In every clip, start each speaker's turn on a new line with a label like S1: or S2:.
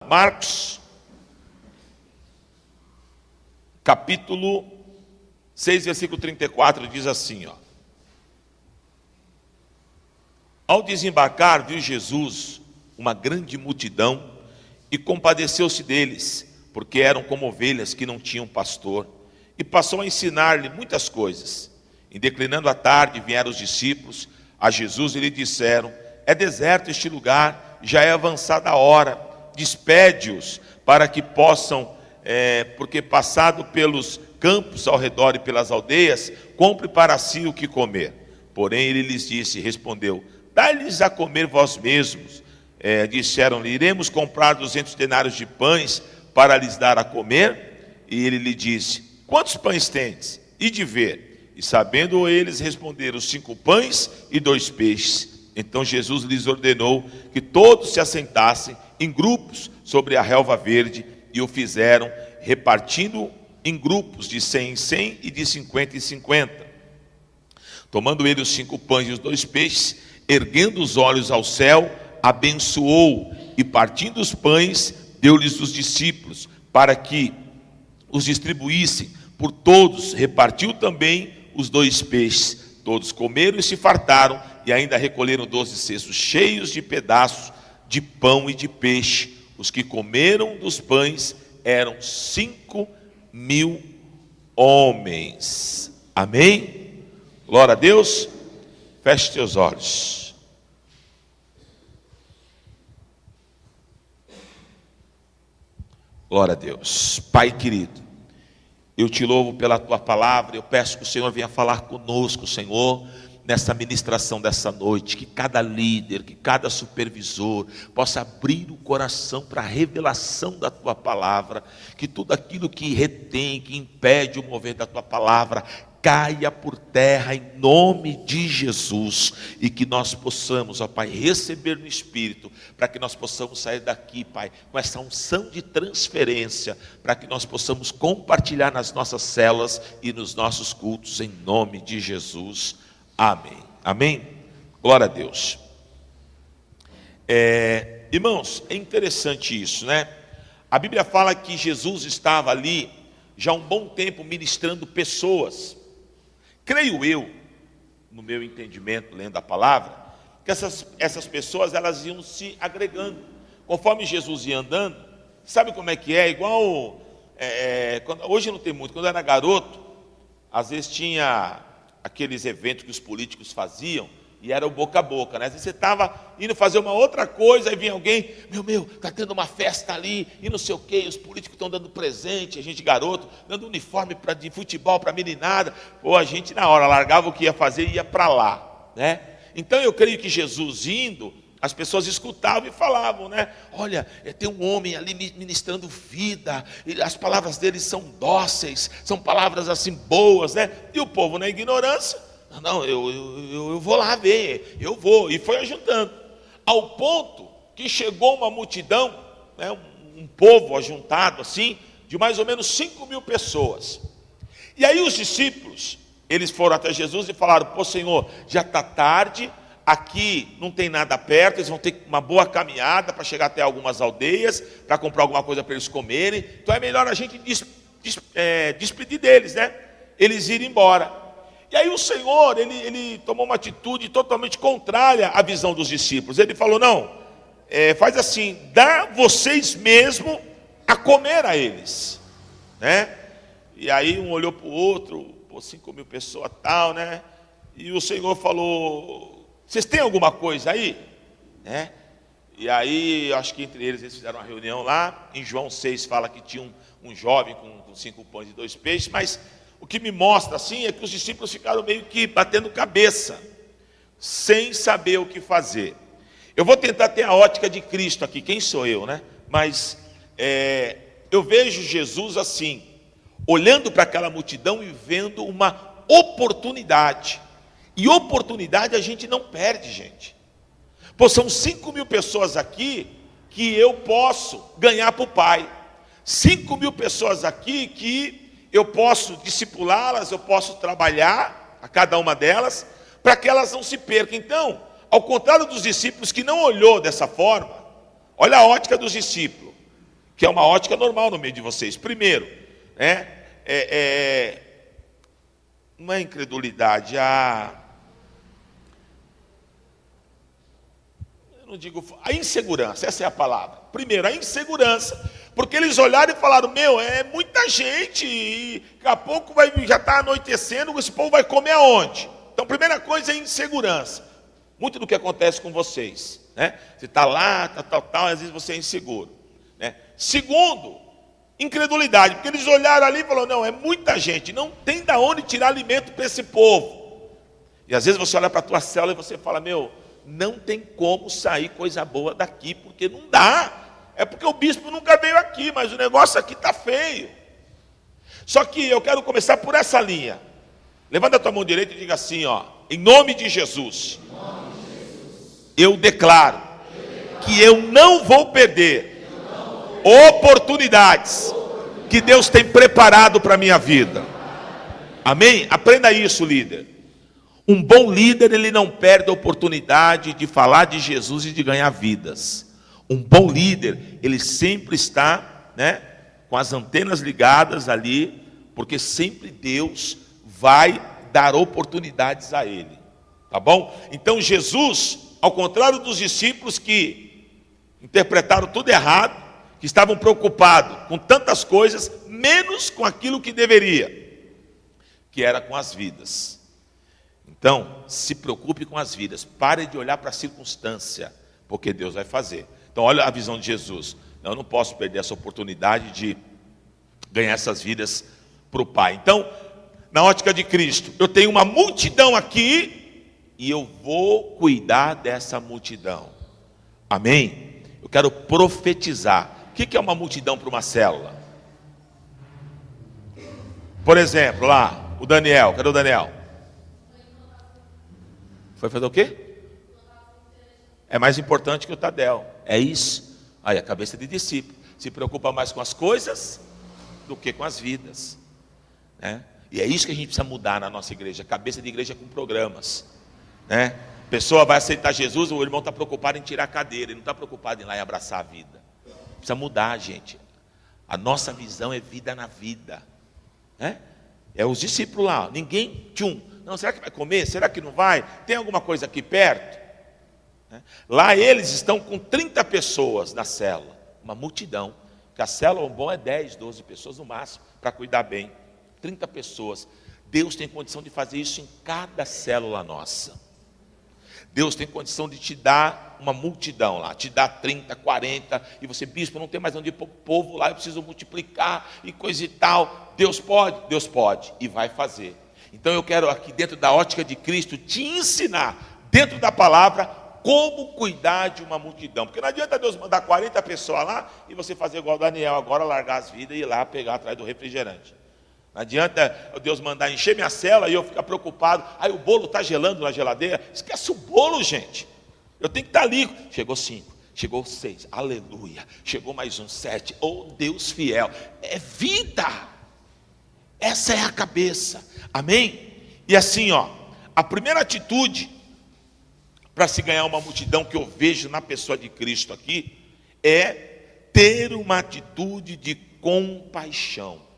S1: Marcos, capítulo 6, versículo 34, diz assim, ó. Ao desembarcar, viu Jesus uma grande multidão e compadeceu-se deles, porque eram como ovelhas que não tinham pastor, e passou a ensinar-lhe muitas coisas. Em declinando a tarde, vieram os discípulos a Jesus e lhe disseram: é deserto este lugar, já é avançada a hora, despede-os para que possam, porque passado pelos campos ao redor e pelas aldeias, compre para si o que comer. Porém ele lhes respondeu: dai-lhes a comer vós mesmos. Disseram-lhe: iremos comprar 200 denários de pães para lhes dar a comer? E ele lhe disse: quantos pães tendes? E de ver. E sabendo eles, responderam: 5 pães e 2 peixes. Então Jesus lhes ordenou que todos se assentassem em grupos sobre a relva verde, e o fizeram, repartindo em grupos de 100 em 100 e de 50 em 50. Tomando ele os 5 pães e os 2 peixes, erguendo os olhos ao céu, abençoou, e partindo os pães, deu-lhes os discípulos, para que os distribuíssem por todos. Repartiu também os 2 peixes. Todos comeram e se fartaram, e ainda recolheram 12 cestos cheios de pedaços de pão e de peixe. Os que comeram dos pães eram 5.000 homens. Amém? Glória a Deus. Feche teus olhos. Glória a Deus. Pai querido, eu te louvo pela tua palavra. Eu peço que o Senhor venha falar conosco, Senhor, nessa ministração dessa noite. Que cada líder, que cada supervisor possa abrir o coração para a revelação da tua palavra. Que tudo aquilo que retém, que impede o mover da tua palavra, caia por terra em nome de Jesus, e que nós possamos, ó Pai, receber no Espírito, para que nós possamos sair daqui, Pai, com essa unção de transferência, para que nós possamos compartilhar nas nossas células e nos nossos cultos, em nome de Jesus. Amém. Amém? Glória a Deus. Irmãos, é interessante isso, né? A Bíblia fala que Jesus estava ali já há um bom tempo ministrando pessoas. Creio eu, no meu entendimento, lendo a palavra, que essas pessoas, elas iam se agregando. Conforme Jesus ia andando, sabe como é que é? Igual, hoje não tem muito, quando eu era garoto, às vezes tinha aqueles eventos que os políticos faziam, e era o boca a boca, né? Às vezes você estava indo fazer uma outra coisa, aí vinha alguém: meu, está tendo uma festa ali, e não sei o quê, os políticos estão dando presente, a gente garoto, dando uniforme de futebol para meninada. Pô, a gente na hora largava o que ia fazer e ia para lá, né? Então eu creio que Jesus indo, as pessoas escutavam e falavam, né? Olha, tem um homem ali ministrando vida, e as palavras dele são dóceis, são palavras assim boas, né? E o povo na ignorância: não, eu vou lá ver, eu vou. E foi ajuntando, ao ponto que chegou uma multidão, né, um povo ajuntado assim, de mais ou menos 5.000 pessoas. E aí os discípulos, eles foram até Jesus e falaram: pô, Senhor, já está tarde, aqui não tem nada perto, eles vão ter uma boa caminhada para chegar até algumas aldeias, para comprar alguma coisa para eles comerem, então é melhor a gente despedir deles, né? Eles irem embora. E aí o Senhor, ele tomou uma atitude totalmente contrária à visão dos discípulos. Ele falou: não, faz assim, dá vocês mesmo a comer a eles, né? E aí um olhou para o outro, pô, 5.000 pessoas tal, né? E o Senhor falou: vocês têm alguma coisa aí? Né? E aí, acho que entre eles fizeram uma reunião lá. Em João 6 fala que tinha um jovem com 5 pães e 2 peixes, mas o que me mostra assim é que os discípulos ficaram meio que batendo cabeça, sem saber o que fazer. Eu vou tentar ter a ótica de Cristo aqui, quem sou eu, né? Mas eu vejo Jesus assim, olhando para aquela multidão e vendo uma oportunidade. E oportunidade a gente não perde, gente. Pô, são 5.000 pessoas aqui que eu posso ganhar para o Pai. 5.000 pessoas aqui que eu posso discipulá-las, eu posso trabalhar a cada uma delas, para que elas não se percam. Então, ao contrário dos discípulos que não olhou dessa forma, olha a ótica dos discípulos. que é uma ótica normal no meio de vocês. Primeiro, não é incredulidade, eu não digo, a insegurança, essa é a palavra. Primeiro, a insegurança, porque eles olharam e falaram, é muita gente, e daqui a pouco já está anoitecendo, esse povo vai comer aonde? Então, primeira coisa é insegurança. Muito do que acontece com vocês, né? Você está lá, tal, às vezes você é inseguro, né? Segundo, incredulidade, porque eles olharam ali e falaram, não, é muita gente, não tem de onde tirar alimento para esse povo. E às vezes você olha para a tua célula e você fala, não tem como sair coisa boa daqui, porque não dá. É porque o bispo nunca veio aqui, mas o negócio aqui está feio. Só que eu quero começar por essa linha. Levanta a tua mão direita e diga assim, em nome de Jesus, eu declaro que eu não vou perder oportunidades que Deus tem preparado para a minha vida. Amém? Aprenda isso, líder. Um bom líder, ele não perde a oportunidade de falar de Jesus e de ganhar vidas. Um bom líder, ele sempre está, com as antenas ligadas ali, porque sempre Deus vai dar oportunidades a ele. Tá bom? Então Jesus, ao contrário dos discípulos que interpretaram tudo errado, que estavam preocupados com tantas coisas, menos com aquilo que deveria, que era com as vidas. Então, se preocupe com as vidas, pare de olhar para a circunstância, porque Deus vai fazer. Então, olha a visão de Jesus. Eu não posso perder essa oportunidade de ganhar essas vidas para o Pai. Então, na ótica de Cristo, eu tenho uma multidão aqui e eu vou cuidar dessa multidão. Amém? Eu quero profetizar. O que é uma multidão para uma célula? Por exemplo, lá, o Daniel. Cadê o Daniel? Foi fazer o quê? É mais importante que o Tadel. É isso. Aí a cabeça de discípulo. Se preocupa mais com as coisas do que com as vidas. E é isso que a gente precisa mudar na nossa igreja. Cabeça de igreja com programas. A pessoa vai aceitar Jesus, o irmão está preocupado em tirar a cadeira. Ele não está preocupado em ir lá e abraçar a vida. Precisa mudar, gente. A nossa visão é vida na vida. É os discípulos lá. Ninguém, não, será que vai comer? Será que não vai? Tem alguma coisa aqui perto? Lá eles estão com 30 pessoas na célula. Uma multidão. Porque a célula, o bom é 10, 12 pessoas no máximo, para cuidar bem. 30 pessoas. Deus tem condição de fazer isso em cada célula nossa. Deus tem condição de te dar uma multidão lá, te dar 30, 40, e você, bispo, não tem mais onde ir para o povo lá, eu preciso multiplicar e coisa e tal. Deus pode, e vai fazer. Então eu quero aqui dentro da ótica de Cristo te ensinar, dentro da palavra, como cuidar de uma multidão. Porque não adianta Deus mandar 40 pessoas lá e você fazer igual o Daniel, agora largar as vidas e ir lá pegar atrás do refrigerante. Não adianta Deus mandar encher minha cela e eu ficar preocupado. Aí o bolo está gelando na geladeira. Esquece o bolo, gente. Eu tenho que estar ali. Chegou 5, chegou 6, aleluia. Chegou mais um 7, oh Deus fiel. É vida. Essa é a cabeça. Amém? E assim, a primeira atitude para se ganhar uma multidão que eu vejo na pessoa de Cristo aqui é ter uma atitude de compaixão.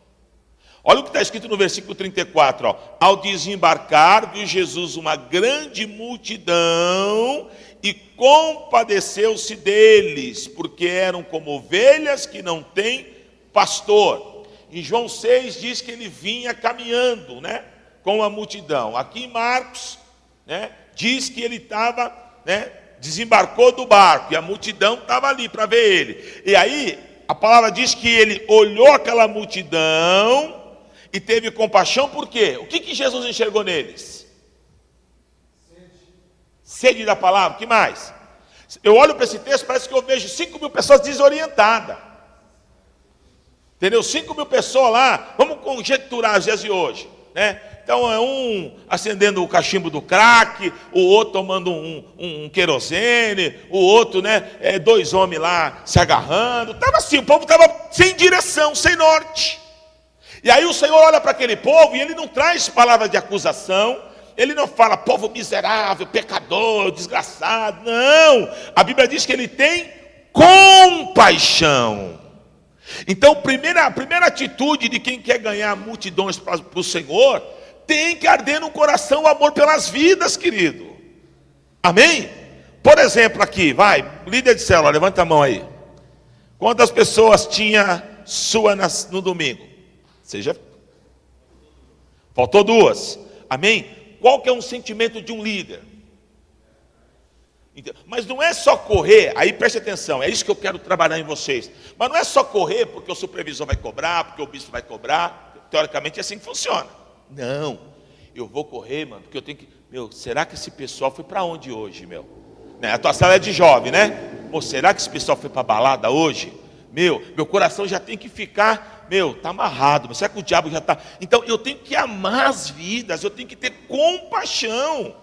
S1: Olha o que está escrito no versículo 34, Ao desembarcar, viu Jesus uma grande multidão e compadeceu-se deles, porque eram como ovelhas que não têm pastor. Em João 6 diz que ele vinha caminhando, com a multidão. Aqui em Marcos, diz que ele estava, desembarcou do barco e a multidão estava ali para ver ele. E aí a palavra diz que ele olhou aquela multidão e teve compaixão, por quê? O que Jesus enxergou neles? Sede da palavra, o que mais? Eu olho para esse texto, parece que eu vejo 5.000 pessoas desorientadas. Entendeu? 5.000 pessoas lá, vamos conjecturar os dias de hoje, Então é um acendendo o cachimbo do crack, o outro tomando um querosene, o outro, 2 homens lá se agarrando. Estava assim, o povo estava sem direção, sem norte. E aí o Senhor olha para aquele povo e ele não traz palavras de acusação, ele não fala povo miserável, pecador, desgraçado. Não, a Bíblia diz que ele tem compaixão. Então, a primeira atitude de quem quer ganhar multidões para o Senhor, tem que arder no coração o amor pelas vidas, querido. Amém? Por exemplo, aqui, vai, líder de célula, levanta a mão aí. Quantas pessoas tinha sua no domingo? Faltou 2. Amém? Qual que é um sentimento de um líder? Mas não é só correr, aí preste atenção, é isso que eu quero trabalhar em vocês. Mas não é só correr porque o supervisor vai cobrar, porque o bispo vai cobrar. Teoricamente é assim que funciona. Não, eu vou correr, mano, porque eu tenho que... será que esse pessoal foi para onde hoje, meu? A tua sala é de jovem, né? Será que esse pessoal foi para balada hoje? Meu coração já tem que ficar, tá amarrado. Será que o diabo já está... Então eu tenho que amar as vidas, eu tenho que ter compaixão.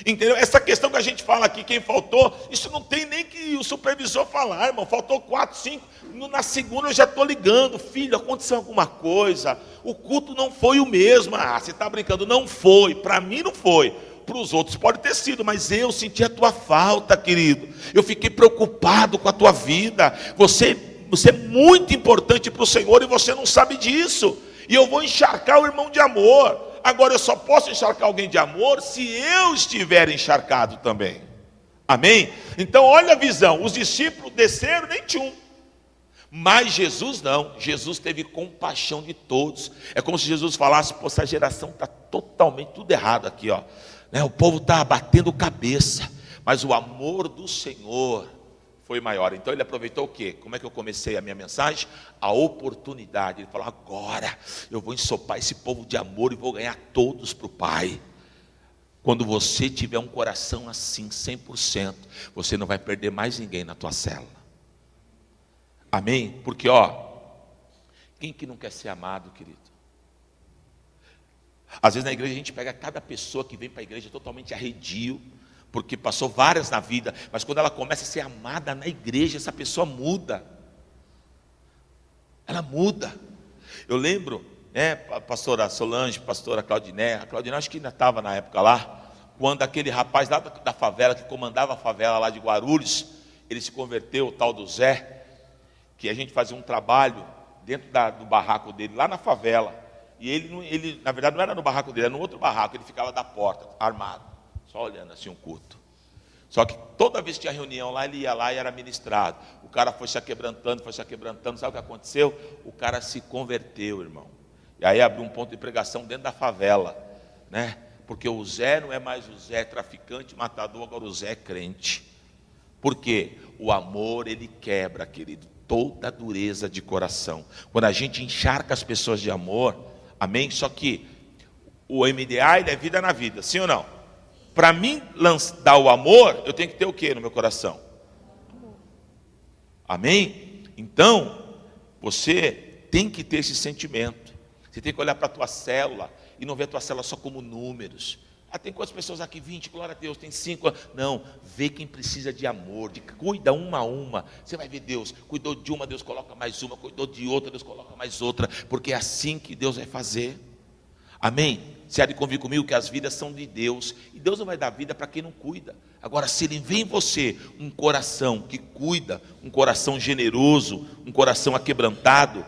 S1: Entendeu? Essa questão que a gente fala aqui, quem faltou, isso não tem nem que o supervisor falar, irmão. Faltou 4, 5, na segunda eu já estou ligando. Filho, aconteceu alguma coisa, o culto não foi o mesmo. Você está brincando, não foi, para mim não foi, para os outros pode ter sido, mas eu senti a tua falta, querido. Eu fiquei preocupado com a tua vida. Você é muito importante para o Senhor e você não sabe disso. E eu vou encharcar o irmão de amor. Agora eu só posso encharcar alguém de amor se eu estiver encharcado também. Amém? Então olha a visão, os discípulos desceram, nem tinha um. Mas Jesus não, Jesus teve compaixão de todos. É como se Jesus falasse, essa geração está totalmente tudo errado aqui, ó. O povo está batendo cabeça, mas o amor do Senhor foi maior. Então ele aproveitou o quê? Como é que eu comecei a minha mensagem? A oportunidade. Ele falou, agora eu vou ensopar esse povo de amor e vou ganhar todos para o Pai. Quando você tiver um coração assim, 100%, você não vai perder mais ninguém na tua célula. Amém? Porque quem que não quer ser amado, querido? Às vezes na igreja a gente pega cada pessoa que vem para a igreja totalmente arredio, porque passou várias na vida, mas quando ela começa a ser amada na igreja, essa pessoa muda. Ela muda. Eu lembro, a pastora Solange, a pastora Claudiné, a Claudiné acho que ainda estava na época lá, quando aquele rapaz lá da favela, que comandava a favela lá de Guarulhos, ele se converteu, o tal do Zé, que a gente fazia um trabalho dentro do barraco dele, lá na favela, e ele na verdade não era no barraco dele, era no outro barraco, ele ficava da porta, armado, só olhando assim um culto. Só que toda vez que tinha reunião lá, ele ia lá e era ministrado. O cara foi se aquebrantando, sabe o que aconteceu? O cara se converteu, irmão. E aí abriu um ponto de pregação dentro da favela, né? Porque o Zé não é mais o Zé traficante, matador, agora o Zé é crente. Por quê? O amor, ele quebra, querido, toda dureza de coração. Quando a gente encharca as pessoas de amor, amém? Só que o MDA, ele é vida na vida, sim ou não? Para mim dar o amor, eu tenho que ter o que no meu coração? Amém? Então, você tem que ter esse sentimento. Você tem que olhar para a tua célula e não ver a tua célula só como números. Tem quantas pessoas aqui? 20, glória a Deus, tem 5. Não, vê quem precisa de amor, cuida uma a uma. Você vai ver Deus, cuidou de uma, Deus coloca mais uma, cuidou de outra, Deus coloca mais outra, porque é assim que Deus vai fazer. Amém? Você há de convir comigo que as vidas são de Deus, e Deus não vai dar vida para quem não cuida. Agora, se Ele vê em você um coração que cuida, um coração generoso, um coração aquebrantado,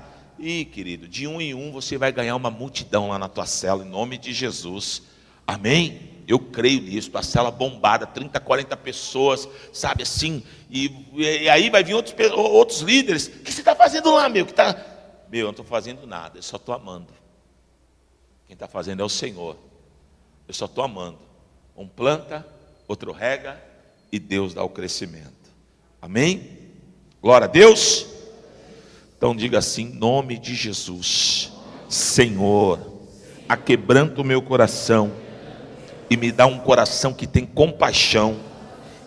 S1: querido, de um em um você vai ganhar uma multidão lá na tua cela, em nome de Jesus. Amém? Eu creio nisso, a cela bombada, 30, 40 pessoas, sabe assim, e aí vai vir outros líderes. O que você está fazendo lá, meu? Eu não estou fazendo nada, eu só estou amando. Quem está fazendo é o Senhor. Eu só estou amando. Um planta, outro rega, e Deus dá o crescimento. Amém? Glória a Deus. Então diga assim, em nome de Jesus, Senhor, aquebranta o meu coração e me dá um coração que tem compaixão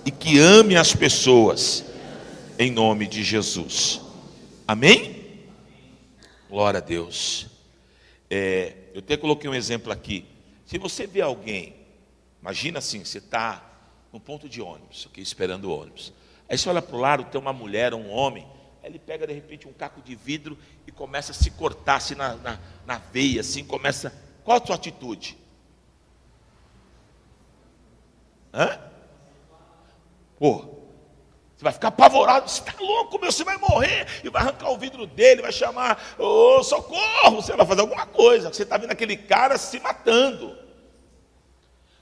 S1: e que ame as pessoas, em nome de Jesus. Amém? Glória a Deus. Eu até coloquei um exemplo aqui. Se você vê alguém, imagina assim, você está no ponto de ônibus, aqui, esperando o ônibus. Aí você olha para o lado, tem uma mulher, um homem, aí ele pega de repente um caco de vidro e começa a se cortar assim na veia, assim, começa. Qual a sua atitude? Você vai ficar apavorado, você está louco, meu, você vai morrer, e vai arrancar o vidro dele, vai chamar, ô, socorro, você vai fazer alguma coisa, você está vendo aquele cara se matando.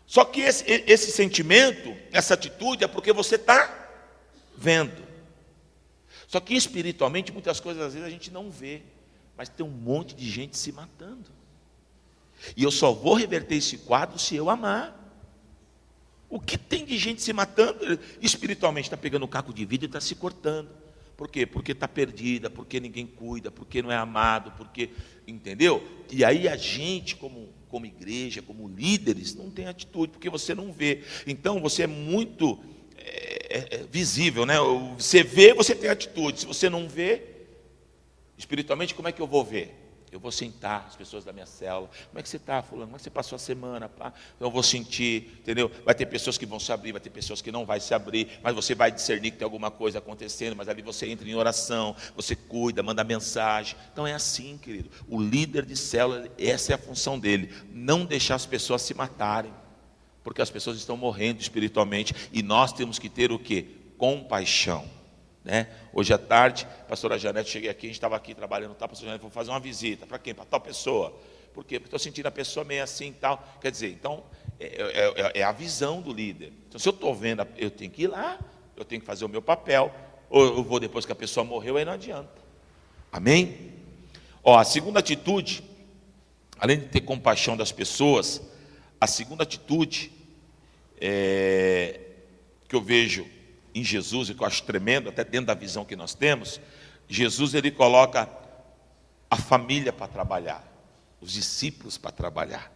S1: Só que esse sentimento, essa atitude é porque você está vendo. Só que espiritualmente, muitas coisas às vezes a gente não vê, mas tem um monte de gente se matando. E eu só vou reverter esse quadro se eu amar. O que tem de gente se matando? Espiritualmente está pegando um caco de vidro e está se cortando. Por quê? Porque está perdida, porque ninguém cuida, porque não é amado, porque... Entendeu? E aí a gente, como igreja, como líderes, não tem atitude, porque você não vê. Então você é muito visível, né? Você vê, você tem atitude. Se você não vê, espiritualmente, como é que eu vou ver? Eu vou sentar as pessoas da minha célula. Como é que você está, fulano? Como é que você passou a semana? Pá? Eu vou sentir, entendeu? Vai ter pessoas que vão se abrir, vai ter pessoas que não vão se abrir, mas você vai discernir que tem alguma coisa acontecendo, mas ali você entra em oração, você cuida, manda mensagem. Então é assim, querido. O líder de célula, essa é a função dele. Não deixar as pessoas se matarem, porque as pessoas estão morrendo espiritualmente, e nós temos que ter o quê? Compaixão. Né? Hoje à tarde, a pastora Janete, cheguei aqui, a gente estava aqui trabalhando, tá, pastora Janete, vou fazer uma visita, para quem? Para tal pessoa. Por quê? Porque estou sentindo a pessoa meio assim e tal. Quer dizer, então, é a visão do líder. Então, se eu estou vendo, eu tenho que ir lá, eu tenho que fazer o meu papel, ou eu vou depois que a pessoa morreu, aí não adianta. Amém? Ó, a segunda atitude, além de ter compaixão das pessoas, a segunda atitude que eu vejo em Jesus, e que eu acho tremendo, até dentro da visão que nós temos, Jesus, ele coloca a família para trabalhar, os discípulos para trabalhar.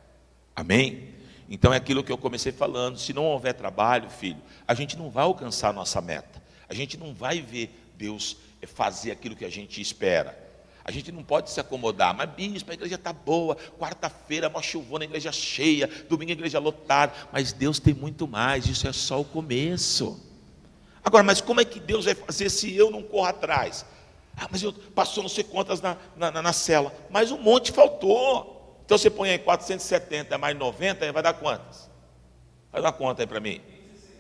S1: Amém? Então é aquilo que eu comecei falando, se não houver trabalho, filho, a gente não vai alcançar a nossa meta, a gente não vai ver Deus fazer aquilo que a gente espera. A gente não pode se acomodar, mas bispo, a igreja está boa, quarta-feira, mó chuvona, a igreja cheia, domingo a igreja lotada, mas Deus tem muito mais, isso é só o começo. Agora, mas como é que Deus vai fazer se eu não corro atrás? Ah, mas passou não sei quantas na cela, mas um monte faltou. Então você põe aí 470 mais 90, vai dar quantas? Vai dar conta aí para mim.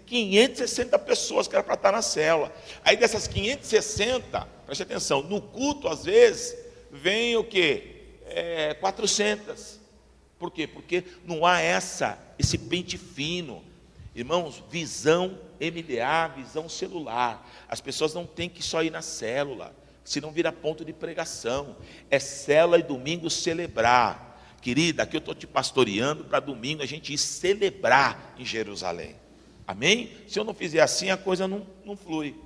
S1: 560 pessoas que era para estar na célula. Aí dessas 560, preste atenção, no culto às vezes vem o quê? 400. Por quê? Porque não há esse pente fino. Irmãos, visão MDA, visão celular. As pessoas não têm que só ir na célula, senão vira ponto de pregação. É célula e domingo celebrar. Querida, aqui eu estou te pastoreando para domingo a gente ir celebrar em Jerusalém. Amém? Se eu não fizer assim, a coisa não flui.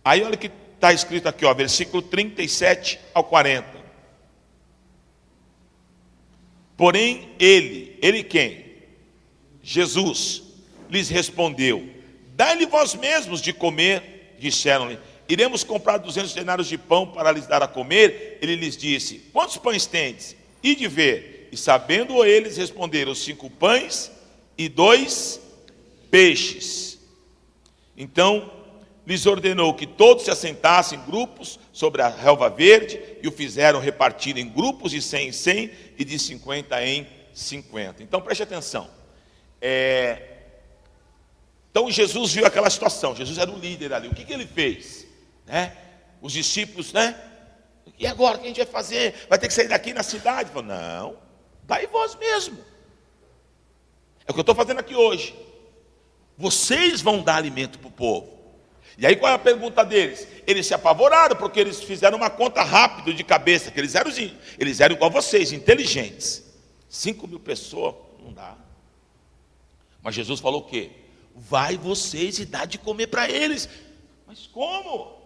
S1: Aí olha o que está escrito aqui, ó, versículo 37 ao 40. Porém ele quem? Jesus lhes respondeu: dai-lhe vós mesmos de comer. Disseram-lhe: iremos comprar 200 denários de pão para lhes dar a comer. Ele lhes disse: quantos pães tendes? Ide ver. E sabendo eles, responderam: 5 pães e 2 peixes. Então lhes ordenou que todos se assentassem em grupos sobre a relva verde, e o fizeram repartir em grupos de 100 em 100 e de 50 em 50. Então preste atenção. Então Jesus viu aquela situação, Jesus era o líder ali, o que ele fez? Os discípulos, e agora o que a gente vai fazer? Vai ter que sair daqui na cidade? Ele falou: não, dai vós mesmo. É o que eu estou fazendo aqui hoje. Vocês vão dar alimento para o povo. E aí qual é a pergunta deles? Eles se apavoraram, porque eles fizeram uma conta rápida de cabeça, que eles eram igual vocês, inteligentes. 5.000 pessoas, não dá. Mas Jesus falou o quê? Vai vocês e dá de comer para eles. Mas como?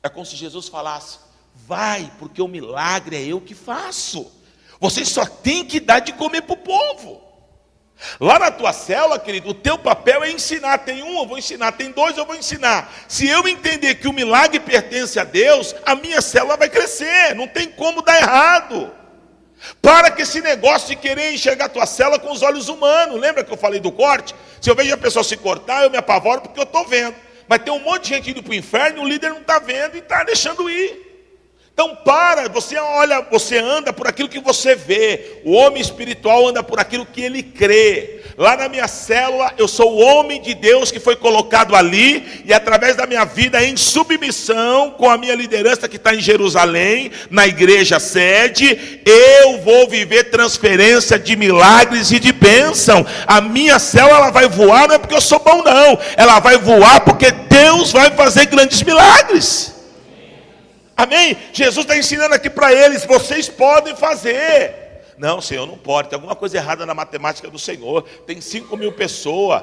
S1: É como se Jesus falasse: vai, porque o milagre é eu que faço. Vocês só têm que dar de comer para o povo. Lá na tua célula, querido, o teu papel é ensinar. Tem um, eu vou ensinar. Tem 2, eu vou ensinar. Se eu entender que o milagre pertence a Deus, a minha célula vai crescer. Não tem como dar errado. Para com esse negócio de querer enxergar a tua célula com os olhos humanos. Lembra que eu falei do corte? Se eu vejo a pessoa se cortar, eu me apavoro porque eu estou vendo. Mas tem um monte de gente indo para o inferno e o líder não está vendo e está deixando ir. Então você anda por aquilo que você vê. O homem espiritual anda por aquilo que ele crê. Lá na minha célula, eu sou o homem de Deus que foi colocado ali, e através da minha vida em submissão com a minha liderança que está em Jerusalém, na igreja sede, eu vou viver transferência de milagres e de bênção. A minha célula, ela vai voar não é porque eu sou bom não, ela vai voar porque Deus vai fazer grandes milagres. Amém? Jesus está ensinando aqui para eles, vocês podem fazer. Não, Senhor, não pode, tem alguma coisa errada na matemática do Senhor. Tem 5.000 pessoas,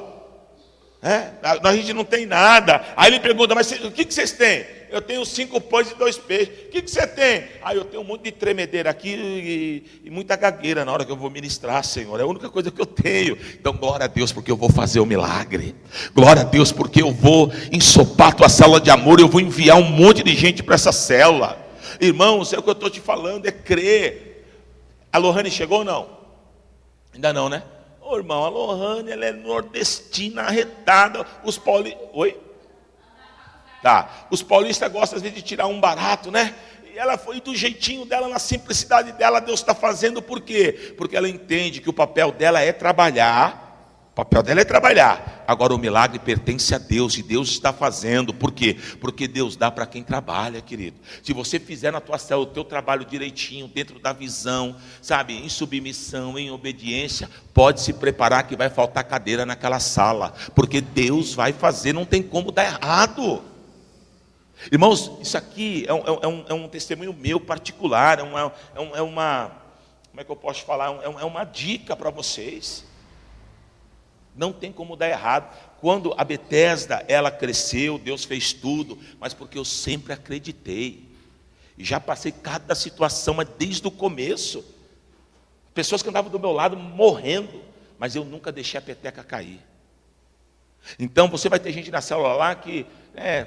S1: a gente não tem nada. Aí ele pergunta, mas o que vocês têm? Eu tenho 5 pães e 2 peixes. O que você tem? Eu tenho um monte de tremedeira aqui e muita gagueira na hora que eu vou ministrar, Senhor. É a única coisa que eu tenho. Então, glória a Deus, porque eu vou fazer o milagre. Glória a Deus, porque eu vou ensopar a tua célula de amor. Eu vou enviar um monte de gente para essa célula. Irmãos, é o que eu estou te falando, é crer. A Lohane chegou ou não? Ainda não, né? Ô irmão, a Lohane, ela é nordestina, arretada. Os paulistas... Oi? Tá. Os paulistas gostam às vezes de tirar um barato, né? E ela foi do jeitinho dela, na simplicidade dela, Deus está fazendo por quê? Porque ela entende que o papel dela é trabalhar. O papel dela é trabalhar. Agora o milagre pertence a Deus e Deus está fazendo. Por quê? Porque Deus dá para quem trabalha, querido. Se você fizer na tua célula o teu trabalho direitinho, dentro da visão, sabe, em submissão, em obediência, pode se preparar que vai faltar cadeira naquela sala. Porque Deus vai fazer, não tem como dar errado. Irmãos, isso aqui é um testemunho meu particular, é uma, como é que eu posso falar? É uma dica para vocês. Não tem como dar errado. Quando a Betesda, ela cresceu, Deus fez tudo, mas porque eu sempre acreditei. E já passei cada situação, mas desde o começo. Pessoas que andavam do meu lado morrendo, mas eu nunca deixei a peteca cair. Então você vai ter gente na célula lá que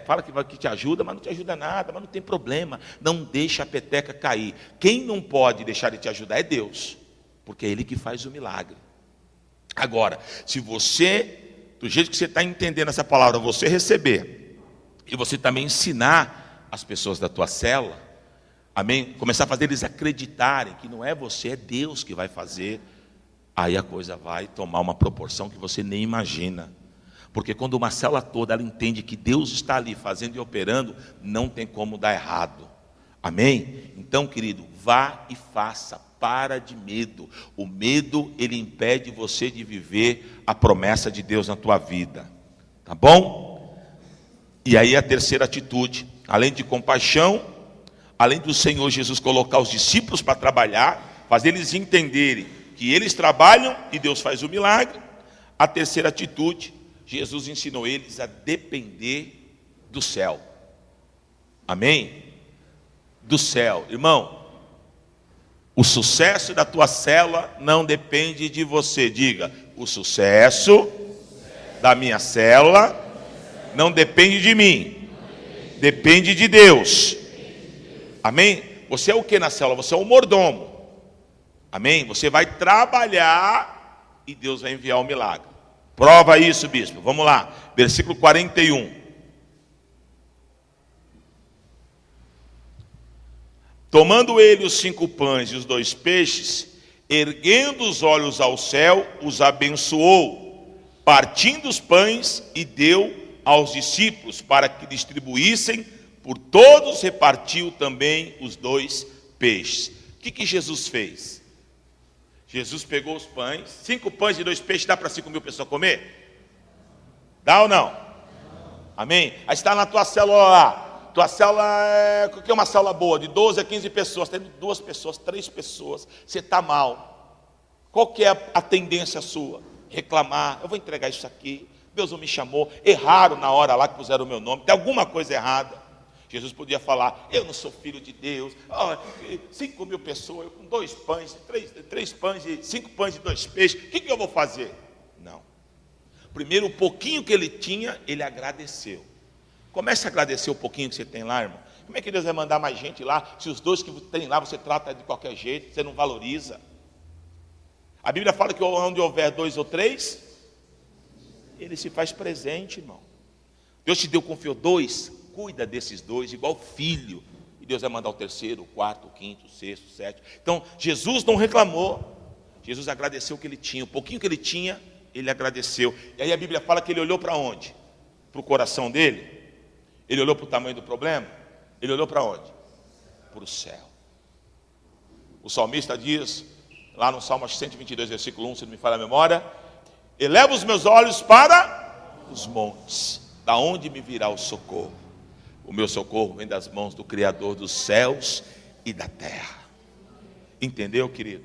S1: fala que te ajuda, mas não te ajuda nada, mas não tem problema. Não deixa a peteca cair. Quem não pode deixar de te ajudar é Deus, porque é Ele que faz o milagre. Agora, se você, do jeito que você está entendendo essa palavra, você receber, e você também ensinar as pessoas da tua célula, amém? Começar a fazer eles acreditarem que não é você, é Deus que vai fazer, aí a coisa vai tomar uma proporção que você nem imagina. Porque quando uma célula toda ela entende que Deus está ali fazendo e operando, não tem como dar errado. Amém? Então, querido, vá e faça. Para de medo. O medo, ele impede você de viver a promessa de Deus na tua vida. Tá bom? E aí a terceira atitude, além de compaixão, além do Senhor Jesus colocar os discípulos para trabalhar, fazer eles entenderem que eles trabalham e Deus faz o milagre, a terceira atitude, Jesus ensinou eles a depender do céu. Amém? Do céu. Irmão, o sucesso da tua célula não depende de você. Diga, o sucesso da minha célula não depende de mim. Depende de Deus. Amém? Você é o que na célula? Você é o mordomo. Amém? Você vai trabalhar e Deus vai enviar o milagre. Prova isso, bispo. Vamos lá. Versículo 41. Tomando ele os 5 pães e os 2 peixes, erguendo os olhos ao céu, os abençoou, partindo os pães e deu aos discípulos para que distribuíssem, por todos repartiu também os 2 peixes. O que Jesus fez? Jesus pegou os pães, 5 pães e 2 peixes, dá para 5.000 pessoas comer? Dá ou não? Amém? Aí está na tua célula lá. Tua célula é uma célula boa, de 12 a 15 pessoas, tendo 2 pessoas, 3 pessoas, você está mal. Qual que é a tendência sua? Reclamar, eu vou entregar isso aqui, Deus não me chamou, erraram na hora lá que puseram o meu nome, tem alguma coisa errada. Jesus podia falar, eu não sou filho de Deus, 5.000 pessoas, eu com 2 pães, 3 pães, 5 pães e 2 peixes, o que eu vou fazer? Não. Primeiro, o pouquinho que ele tinha, ele agradeceu. Comece a agradecer o pouquinho que você tem lá, irmão. Como é que Deus vai mandar mais gente lá, se os 2 que tem lá você trata de qualquer jeito, você não valoriza? A Bíblia fala que onde houver 2 ou 3, ele se faz presente, irmão. Deus te deu, confiou 2, cuida desses 2, igual filho. E Deus vai mandar o 3º, o 4º, o 5º, o 6º, o 7º. Então, Jesus não reclamou. Jesus agradeceu o que ele tinha. O pouquinho que ele tinha, ele agradeceu. E aí a Bíblia fala que ele olhou para onde? Para o coração dele? Ele olhou para o tamanho do problema? Ele olhou para onde? Para o céu. O salmista diz, lá no Salmo 122, versículo 1, se não me falha a memória: eleva os meus olhos para os montes, da onde me virá o socorro? O meu socorro vem das mãos do Criador dos céus e da terra. Entendeu, querido?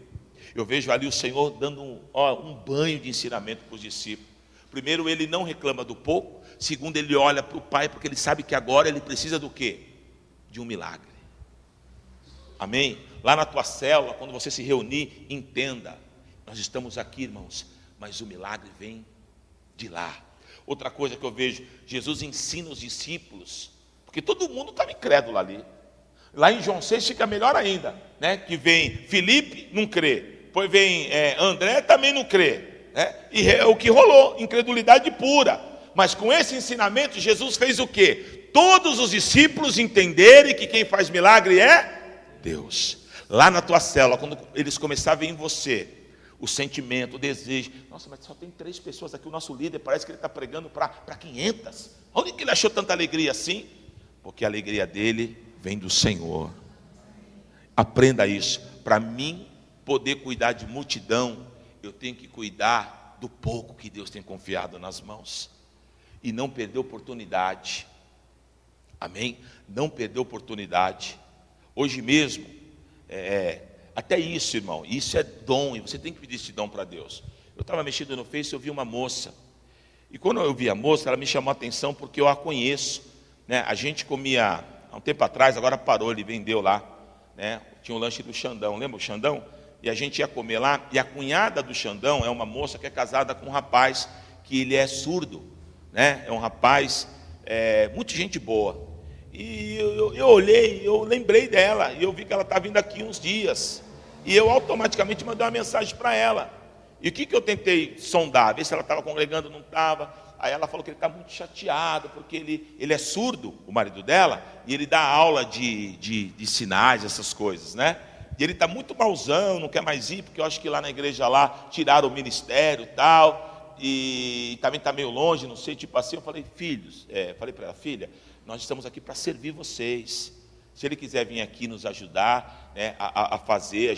S1: Eu vejo ali o Senhor dando um banho de ensinamento para os discípulos. Primeiro, ele não reclama do pouco. Segundo, ele olha para o Pai, porque ele sabe que agora ele precisa do quê? De um milagre. Amém? Lá na tua célula, quando você se reunir, entenda, nós estamos aqui, irmãos, mas o milagre vem de lá. Outra coisa que eu vejo, Jesus ensina os discípulos, porque todo mundo estava incrédulo ali. Lá em João 6 fica melhor ainda, né? Que vem Filipe, não crê. Depois vem André, também não crê, né? E é o que rolou, incredulidade pura. Mas com esse ensinamento, Jesus fez o quê? Todos os discípulos entenderem que quem faz milagre é Deus. Lá na tua célula, quando eles começaram a ver em você o sentimento, o desejo. Nossa, mas só tem 3 pessoas aqui, o nosso líder parece que ele está pregando para 500. Onde que ele achou tanta alegria assim? Porque a alegria dele vem do Senhor. Aprenda isso. Para mim poder cuidar de multidão, eu tenho que cuidar do pouco que Deus tem confiado nas mãos. E não perder oportunidade. Amém? Não perder oportunidade. Hoje mesmo, até isso, irmão, isso é dom, e você tem que pedir esse dom para Deus. Eu estava mexendo no Face e eu vi uma moça. E quando eu vi a moça, ela me chamou a atenção porque eu a conheço, né? A gente comia, há um tempo atrás, agora parou, ele vendeu lá, né? Tinha um lanche do Xandão, lembra o Xandão? E a gente ia comer lá, e a cunhada do Xandão é uma moça que é casada com um rapaz que ele é surdo, né? É um rapaz, muita gente boa. E eu olhei, eu lembrei dela, e eu vi que ela está vindo aqui uns dias. E eu automaticamente mandei uma mensagem para ela. E o que eu tentei sondar? Ver se ela estava congregando, não estava. Aí ela falou que ele está muito chateado, porque ele é surdo, o marido dela, e ele dá aula de sinais, essas coisas, né? E ele está muito mauzão, não quer mais ir, porque eu acho que lá na igreja lá tiraram o ministério e tal, e também está meio longe, não sei, tipo assim. Eu falei, falei para ela, filha, nós estamos aqui para servir vocês. Se ele quiser vir aqui nos ajudar, né, a fazer,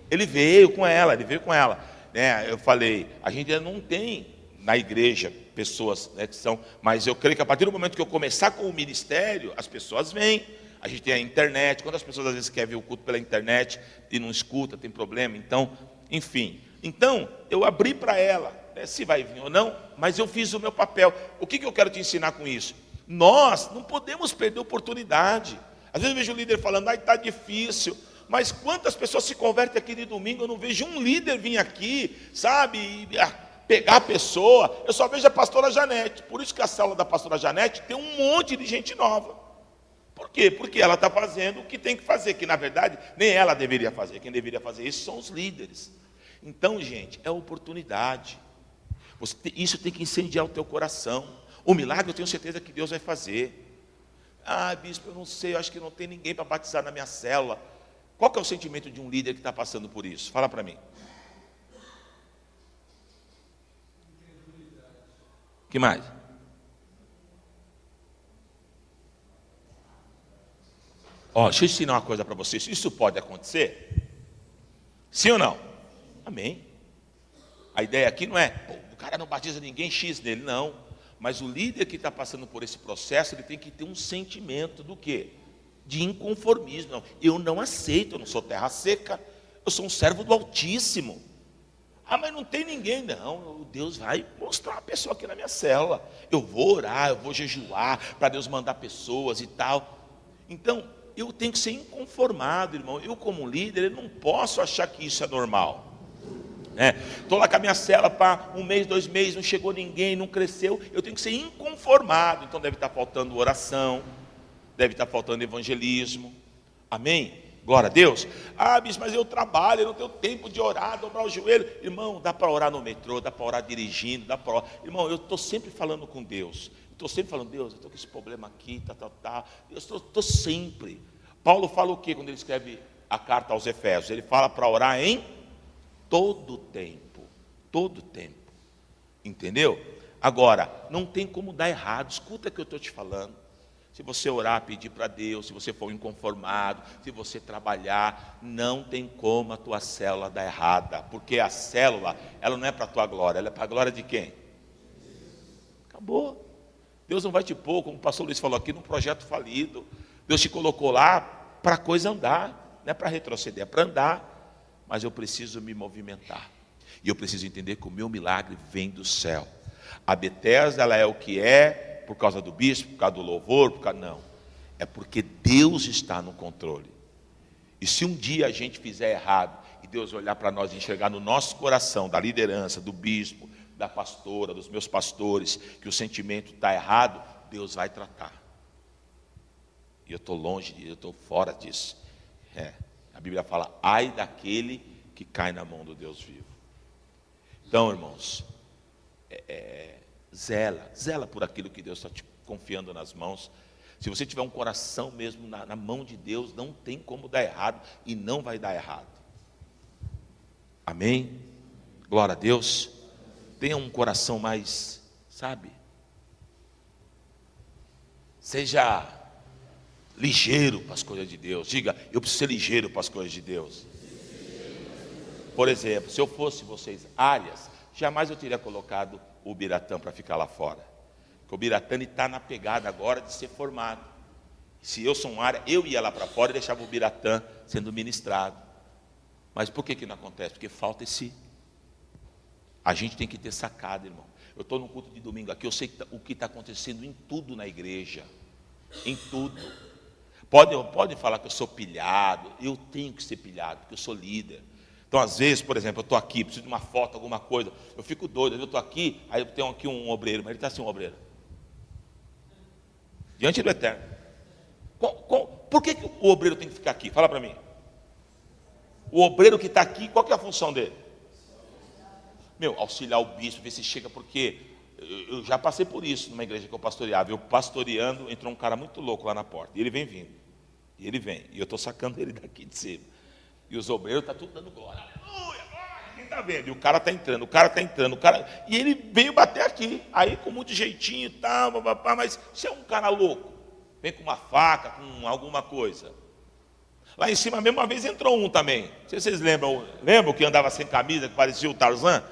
S1: ele veio com ela, né? Eu falei, a gente ainda não tem na igreja pessoas, né, que são, mas eu creio que a partir do momento que eu começar com o ministério, as pessoas vêm. A gente tem a internet, quando as pessoas às vezes querem ver o culto pela internet e não escuta, tem problema, então, enfim. Então, eu abri para ela, né, se vai vir ou não, mas eu fiz o meu papel. O que eu quero te ensinar com isso? Nós não podemos perder oportunidade. Às vezes eu vejo o líder falando, está difícil, mas quantas pessoas se convertem aqui de domingo? Eu não vejo um líder vir aqui, sabe, pegar a pessoa. Eu só vejo a pastora Janete. Por isso que a célula da pastora Janete tem um monte de gente nova. Por quê? Porque ela está fazendo o que tem que fazer, que na verdade nem ela deveria fazer. Quem deveria fazer isso são os líderes. Então, gente, é oportunidade. Isso tem que incendiar o teu coração. O milagre eu tenho certeza que Deus vai fazer. Ah, bispo, eu não sei, eu acho que não tem ninguém para batizar na minha célula. Qual que é o sentimento de um líder que está passando por isso? Fala para mim. O que mais? Deixa eu ensinar uma coisa para vocês. Isso pode acontecer? Sim ou não? Amém. A ideia aqui não é, o cara não batiza ninguém, X nele, não. Mas o líder que está passando por esse processo, ele tem que ter um sentimento do quê? De inconformismo. Não, eu não aceito, eu não sou terra seca, eu sou um servo do Altíssimo. Ah, mas não tem ninguém. Não, Deus vai mostrar uma pessoa aqui na minha célula. Eu vou orar, eu vou jejuar, para Deus mandar pessoas e tal. Então, eu tenho que ser inconformado, irmão. Eu como líder, eu não posso achar que isso é normal. Estou lá com a minha célula para 1 mês, 2 meses, não chegou ninguém, não cresceu. Eu tenho que ser inconformado. Então deve estar faltando oração, deve estar faltando evangelismo. Amém? Glória a Deus. Ah, bispo, mas eu trabalho, eu não tenho tempo de orar, dobrar o joelho. Irmão, dá para orar no metrô, dá para orar dirigindo, dá para orar. Irmão, eu estou sempre falando com Deus. Estou sempre falando, Deus, eu estou com esse problema aqui, Eu estou sempre. Paulo fala o quê quando ele escreve a carta aos Efésios? Ele fala para orar em todo tempo. Todo tempo. Entendeu? Agora, não tem como dar errado. Escuta o que eu estou te falando. Se você orar, pedir para Deus, se você for inconformado, se você trabalhar, não tem como a tua célula dar errada. Porque a célula, ela não é para a tua glória, ela é para a glória de quem? Acabou. Deus não vai te pôr, como o pastor Luiz falou aqui, num projeto falido. Deus te colocou lá para a coisa andar, não é para retroceder, é para andar. Mas eu preciso me movimentar. E eu preciso entender que o meu milagre vem do céu. A Betesda, ela é o que é por causa do bispo, por causa do louvor, não. É porque Deus está no controle. E se um dia a gente fizer errado, e Deus olhar para nós e enxergar no nosso coração, da liderança, do bispo, da pastora, dos meus pastores, que o sentimento está errado, Deus vai tratar. E eu estou longe disso, eu estou fora disso. A Bíblia fala, ai daquele que cai na mão do Deus vivo. Então, irmãos, zela por aquilo que Deus está te confiando nas mãos. Se você tiver um coração mesmo na mão de Deus, não tem como dar errado e não vai dar errado. Amém? Glória a Deus. Tenha um coração mais, sabe? Seja ligeiro para as coisas de Deus. Diga, eu preciso ser ligeiro para as coisas de Deus. Por exemplo, se eu fosse vocês, Arias, jamais eu teria colocado o Biratã para ficar lá fora. Porque o Biratã está na pegada agora de ser formado. Se eu sou um Arias, eu ia lá para fora e deixava o Biratã sendo ministrado. Mas por que não acontece? Porque falta esse... A gente tem que ter sacada, irmão. Eu estou no culto de domingo aqui, eu sei o que está acontecendo em tudo na igreja. Em tudo. Pode falar que eu sou pilhado. Eu tenho que ser pilhado, porque eu sou líder. Então, às vezes, por exemplo, eu estou aqui, preciso de uma foto, alguma coisa, eu fico doido, eu estou aqui, aí eu tenho aqui um obreiro, mas ele está assim, um obreiro. Diante do Eterno. Por que o obreiro tem que ficar aqui? Fala para mim. O obreiro que está aqui, qual que é a função dele? Auxiliar o bispo, ver se chega, porque eu já passei por isso numa igreja que eu pastoreava. Eu pastoreando, entrou um cara muito louco lá na porta, e ele vem vindo. E ele vem, e eu estou sacando ele daqui de cima. E os obreiros estão tudo dando glória. Aleluia, glória. Quem está vendo? E o cara está entrando, e ele veio bater aqui. Aí com muito jeitinho e tal, mas se é um cara louco, vem com uma faca, com alguma coisa. Lá em cima, mesmo uma vez entrou um também. Não sei se vocês lembram que andava sem camisa, que parecia o Tarzan?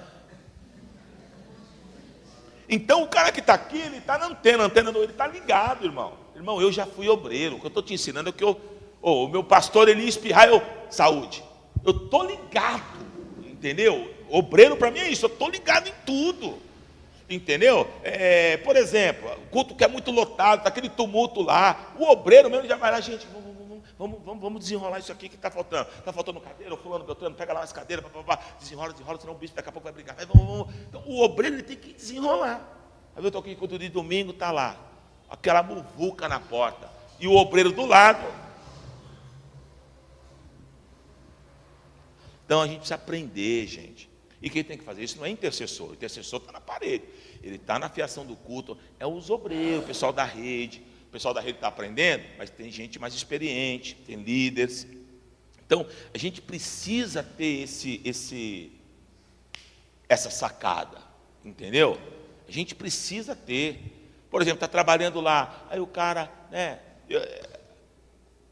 S1: Então o cara que está aqui, ele está na antena ele está ligado, irmão. Irmão, eu já fui obreiro. O que eu estou te ensinando é que o meu pastor, ele ia espirrar, saúde. Eu estou ligado, entendeu? Obreiro para mim é isso, eu estou ligado em tudo, entendeu? Por exemplo, o culto que é muito lotado, está aquele tumulto lá, o obreiro mesmo já vai lá, gente, vamos desenrolar isso aqui que está faltando. Está faltando cadeira, o fulano, Beltrano, pega lá as cadeiras, desenrola, senão o bicho daqui a pouco vai brigar. Vamos. Então, o obreiro ele tem que desenrolar. Aí eu estou aqui culto de domingo, está lá, aquela muvuca na porta, e o obreiro do lado. Então a gente precisa aprender, gente. E quem tem que fazer isso não é intercessor. O intercessor está na parede. Ele está na fiação do culto. É os obreiros, o pessoal da rede. O pessoal da rede está aprendendo, mas tem gente mais experiente, tem líderes. Então, a gente precisa ter essa sacada, entendeu? A gente precisa ter. Por exemplo, está trabalhando lá, aí o cara,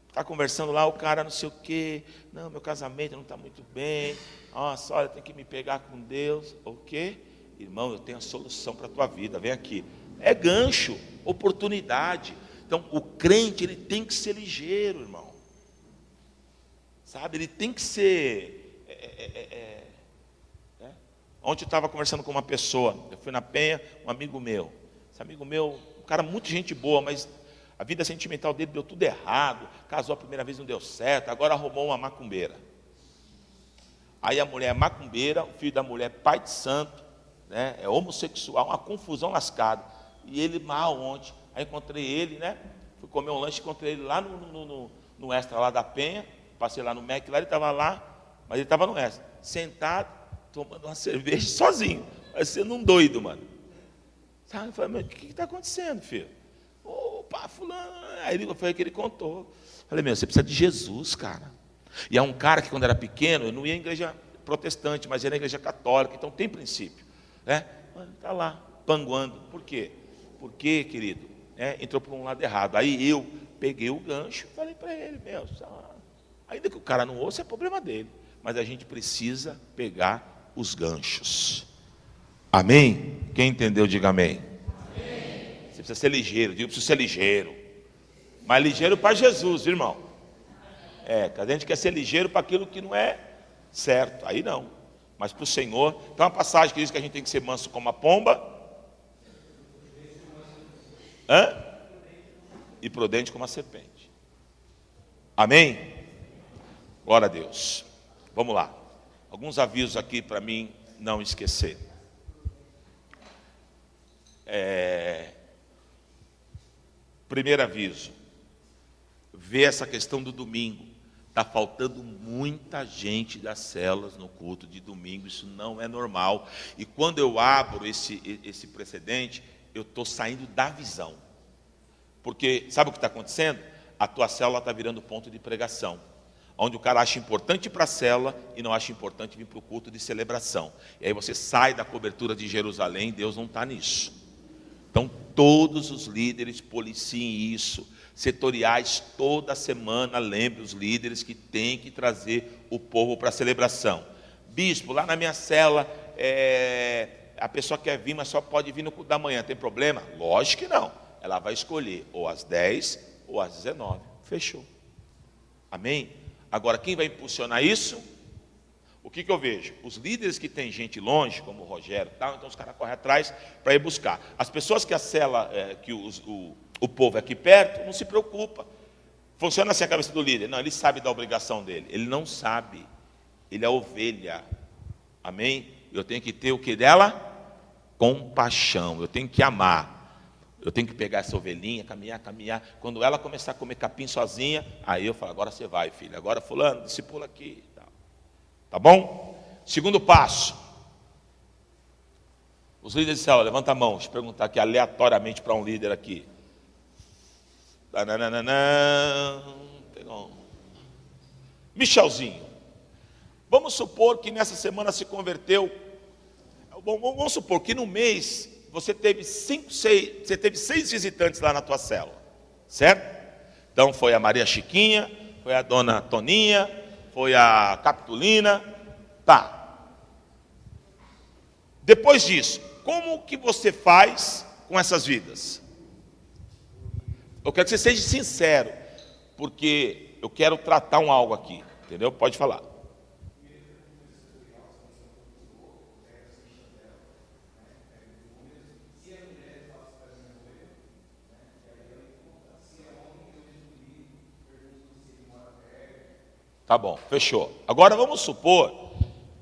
S1: está conversando lá, o cara não sei o quê, não, meu casamento não está muito bem, nossa, olha, tem que me pegar com Deus, o quê? Irmão, eu tenho a solução para a tua vida, vem aqui. É gancho, oportunidade. Então, o crente, ele tem que ser ligeiro, irmão. Sabe, ele tem que ser... Ontem eu estava conversando com uma pessoa, eu fui na Penha, um amigo meu. Esse amigo meu, um cara muito gente boa, mas a vida sentimental dele deu tudo errado. Casou a primeira vez, não deu certo, agora arrumou uma macumbeira. Aí a mulher é macumbeira, o filho da mulher é pai de santo, é homossexual, uma confusão lascada. E ele mal ontem. Aí encontrei ele, fui comer um lanche, encontrei ele lá no Extra lá da Penha, passei lá no Mac, lá ele estava lá, mas ele estava no Extra, sentado, tomando uma cerveja sozinho, parecendo um doido, mano. Sabe? Eu falei, mas o que está acontecendo, filho? Opa, fulano. Aí foi que ele contou. Eu falei, você precisa de Jesus, cara. E é um cara que quando era pequeno, eu não ia em igreja protestante, mas ia na igreja católica, então tem princípio. está lá, panguando. Por quê? Porque, querido, entrou por um lado errado. Aí eu peguei o gancho e falei para ele, ainda que o cara não ouça, é problema dele. Mas a gente precisa pegar os ganchos. Amém? Quem entendeu, diga amém. Amém. Você precisa ser ligeiro, diga, eu preciso ser ligeiro. Mas ligeiro para Jesus, viu, irmão? A gente quer ser ligeiro para aquilo que não é certo. Aí não. Mas para o Senhor. Tem uma passagem que diz que a gente tem que ser manso como a pomba. E prudente como a serpente. Amém? Glória a Deus. Vamos lá. Alguns avisos aqui para mim não esquecer. Primeiro aviso. Vê essa questão do domingo. Está faltando muita gente das células no culto de domingo. Isso não é normal. E quando eu abro esse precedente, eu estou saindo da visão. Porque, sabe o que está acontecendo? A tua célula está virando ponto de pregação. Onde o cara acha importante ir para a célula e não acha importante vir para o culto de celebração. E aí você sai da cobertura de Jerusalém, Deus não está nisso. Então, todos os líderes policiem isso. Setoriais, toda semana, lembre os líderes que tem que trazer o povo para a celebração. Bispo, lá na minha célula, a pessoa quer vir, mas só pode vir no culto da manhã. Tem problema? Lógico que não. Ela vai escolher ou às 10 ou às 19. Fechou. Amém? Agora, quem vai impulsionar isso? O que eu vejo? Os líderes que tem gente longe, como o Rogério, tal, então os caras correm atrás para ir buscar. As pessoas que a cela, que o povo é aqui perto, não se preocupa. Funciona assim a cabeça do líder. Não, ele sabe da obrigação dele. Ele não sabe. Ele é ovelha. Amém? Eu tenho que ter o que dela? Compaixão. Eu tenho que amar. Eu tenho que pegar essa ovelhinha, caminhar. Quando ela começar a comer capim sozinha, aí eu falo, agora você vai, filho. Agora fulano, discipula aqui. Tá bom? Segundo passo. Os líderes de célula, levanta a mão. Deixa eu perguntar aqui aleatoriamente para um líder aqui. Pegou. Michelzinho. Vamos supor que nessa semana se converteu. Vamos supor que no mês você teve 6 visitantes lá na tua célula. Certo? Então foi a Maria Chiquinha, foi a dona Toninha, foi a Capitulina, tá. Depois disso, como que você faz com essas vidas? Eu quero que você seja sincero, porque eu quero tratar algo aqui, entendeu? Pode falar. Tá bom, fechou. Agora vamos supor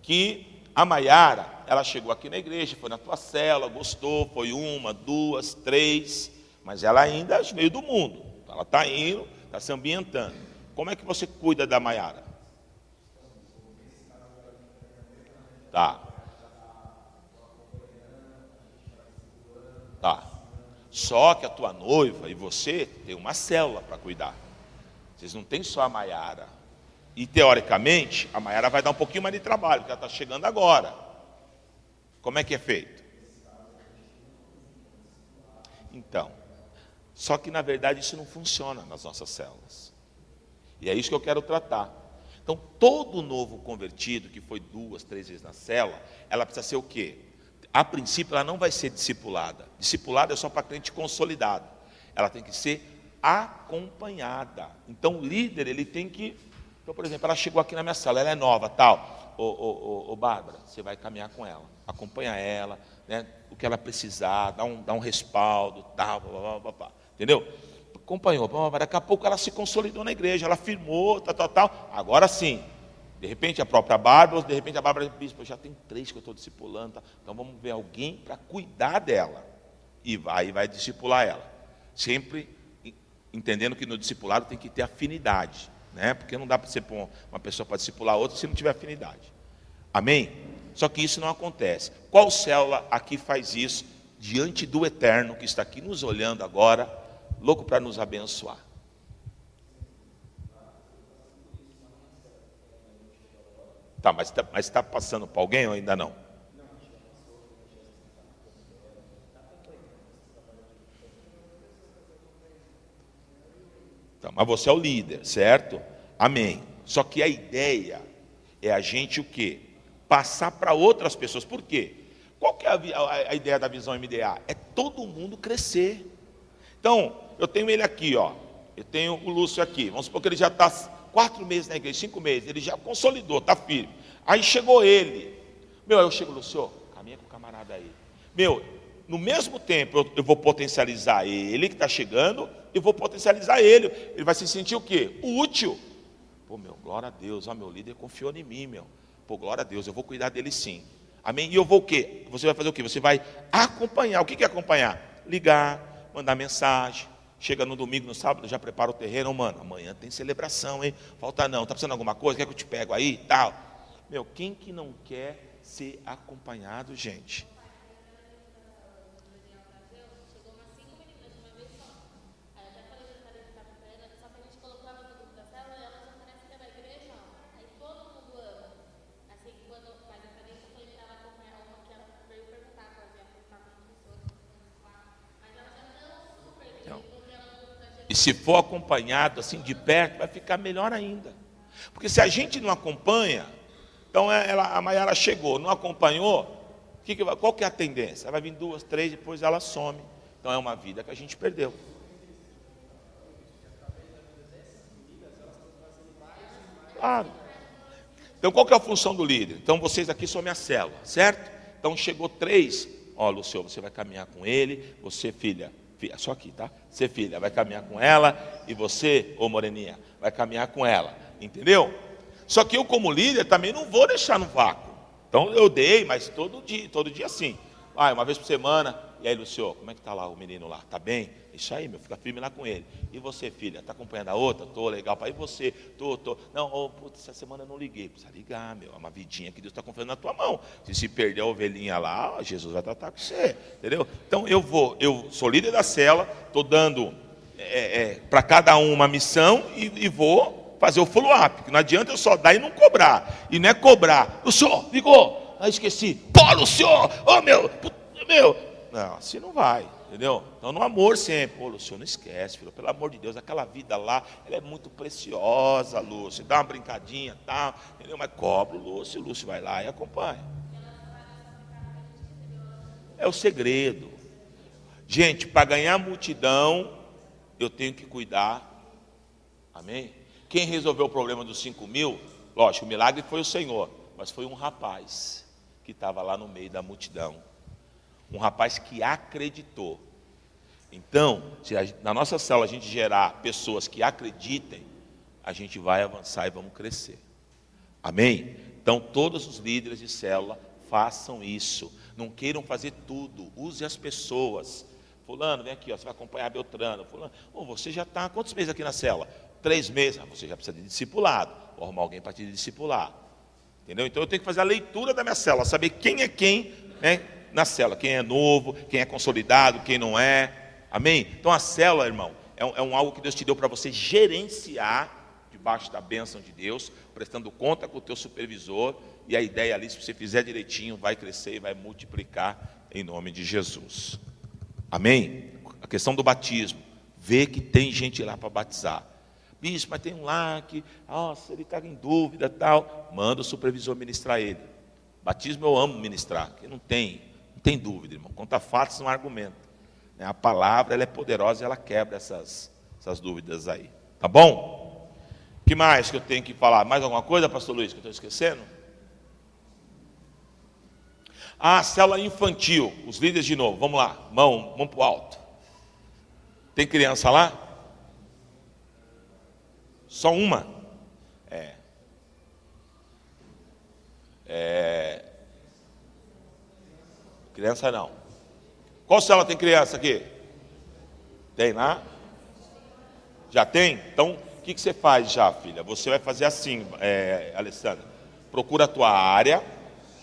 S1: que a Maiara, ela chegou aqui na igreja, foi na tua célula, gostou, foi 1, 2, 3, mas ela ainda é meio do mundo. Ela está indo, está se ambientando. Como é que você cuida da Maiara? Tá. Só que a tua noiva e você tem uma célula para cuidar. Vocês não têm só a Maiara. E, teoricamente, a Maiara vai dar um pouquinho mais de trabalho, porque ela está chegando agora. Como é que é feito? Então, só que, na verdade, isso não funciona nas nossas células. E é isso que eu quero tratar. Então, todo novo convertido, que foi 2, 3 vezes na célula, ela precisa ser o quê? A princípio, ela não vai ser discipulada. Discipulada é só para crente consolidado. Ela tem que ser acompanhada. Então, o líder, ele tem que... Então, por exemplo, ela chegou aqui na minha sala, ela é nova, tal. Ô Bárbara, você vai caminhar com ela, acompanha ela, né, o que ela precisar, dá um respaldo, tal, entendeu? Acompanhou, daqui a pouco ela se consolidou na igreja, ela firmou, tal. Agora sim, de repente a própria Bárbara, de repente a Bárbara diz, bispo, já tem 3 que eu estou discipulando, tá? Então vamos ver alguém para cuidar dela. E vai discipular ela. Sempre entendendo que no discipulado tem que ter afinidade. Né? Porque não dá para você pôr uma pessoa para discipular a outra se não tiver afinidade. Amém? Só que isso não acontece. Qual célula aqui faz isso diante do Eterno que está aqui nos olhando agora, louco para nos abençoar? Tá, mas está passando para alguém ou ainda não? mas você é o líder, certo? Amém. Só que a ideia é a gente o quê? Passar para outras pessoas. Por quê? Qual que é a ideia da visão MDA? É todo mundo crescer. Então, eu tenho ele aqui, ó. Eu tenho o Lúcio aqui. Vamos supor que ele já está 4 meses na igreja, 5 meses. Ele já consolidou, está firme. Aí chegou ele. Meu, aí eu chego, Lúcio, caminha com o camarada aí. Meu, no mesmo tempo eu vou potencializar ele que está chegando, e vou potencializar ele. Ele vai se sentir o quê? Útil. Pô, meu, glória a Deus. Ó, meu líder confiou em mim, meu. Pô, glória a Deus, eu vou cuidar dele sim. Amém? E eu vou o quê? Você vai fazer o quê? Você vai acompanhar. O que é acompanhar? Ligar, mandar mensagem. Chega no domingo, no sábado, já prepara o terreno. Mano, amanhã tem celebração, hein? Falta não, tá precisando de alguma coisa? Quer que eu te pego aí e tal? Meu, quem que não quer ser acompanhado, gente? E se for acompanhado assim de perto, vai ficar melhor ainda. Porque se a gente não acompanha, então a Maiara chegou, não acompanhou, qual que é a tendência? Ela vai vir 2, 3, depois ela some. Então é uma vida que a gente perdeu. Claro. Então qual que é a função do líder? Então vocês aqui são minha célula, certo? Então chegou 3, ó, Lúcio, você vai caminhar com ele, você, filha, só aqui, tá? Você, filha, vai caminhar com ela, e você, ô moreninha, vai caminhar com ela, entendeu? Só que eu, como líder, também não vou deixar no vácuo. Então eu dei, mas todo dia assim. Uma vez por semana. E aí, Lúcio, como é que tá lá o menino lá? Tá bem? Isso aí, meu, fica firme lá com ele. E você, filha, tá acompanhando a outra? Tô, legal, pai. E você? Tô. Não, putz, essa semana eu não liguei. Precisa ligar, meu, é uma vidinha que Deus está confiando na tua mão. Se perder a ovelhinha lá, Jesus vai tratar com você, entendeu? Então eu sou líder da célula, tô dando para cada um uma missão e vou fazer o follow-up. Não adianta eu só dar e não cobrar. E não é cobrar. Lúcio, ligou. Esqueci. Pô, Lúcio, meu. Não, assim não vai, entendeu? Então no amor sempre. Pô, Lúcio, não esquece, filho. Pelo amor de Deus, aquela vida lá, ela é muito preciosa, Lúcio. Dá uma brincadinha e tal, entendeu? Mas cobra o Lúcio vai lá e acompanha. É o segredo. Gente, para ganhar multidão, eu tenho que cuidar. Amém? Quem resolveu o problema dos 5.000, lógico, o milagre foi o Senhor, mas foi um rapaz que estava lá no meio da multidão. Um rapaz que acreditou. Então, se na nossa célula a gente gerar pessoas que acreditem, a gente vai avançar e vamos crescer. Amém? Então, todos os líderes de célula façam isso. Não queiram fazer tudo. Use as pessoas. Fulano, vem aqui, ó, você vai acompanhar Beltrano. Fulano, você já está há quantos meses aqui na célula? 3 meses. Você já precisa de discipulado. Vou arrumar alguém para te discipular. Entendeu? Então, eu tenho que fazer a leitura da minha célula, saber quem é quem, né? Na célula, quem é novo, quem é consolidado, quem não é, amém? Então a célula, irmão, é algo que Deus te deu para você gerenciar, debaixo da bênção de Deus, prestando conta com o teu supervisor, e a ideia ali, se você fizer direitinho, vai crescer e vai multiplicar em nome de Jesus, amém? A questão do batismo, vê que tem gente lá para batizar. Bicho, mas tem um lá que, nossa, ele está em dúvida, tal, manda o supervisor ministrar ele. Batismo eu amo ministrar, porque não tem dúvida, irmão. Conta fatos, não argumenta. A palavra, ela é poderosa e ela quebra essas dúvidas aí. Tá bom? O que mais que eu tenho que falar? Mais alguma coisa, pastor Luiz, que eu estou esquecendo? Célula infantil. Os líderes de novo. Vamos lá. Mão para o alto. Tem criança lá? Só uma? Criança não. Qual célula tem criança aqui? Tem lá? Já tem? Então, o que você faz já, filha? Você vai fazer assim, Alessandra. Procura a tua área,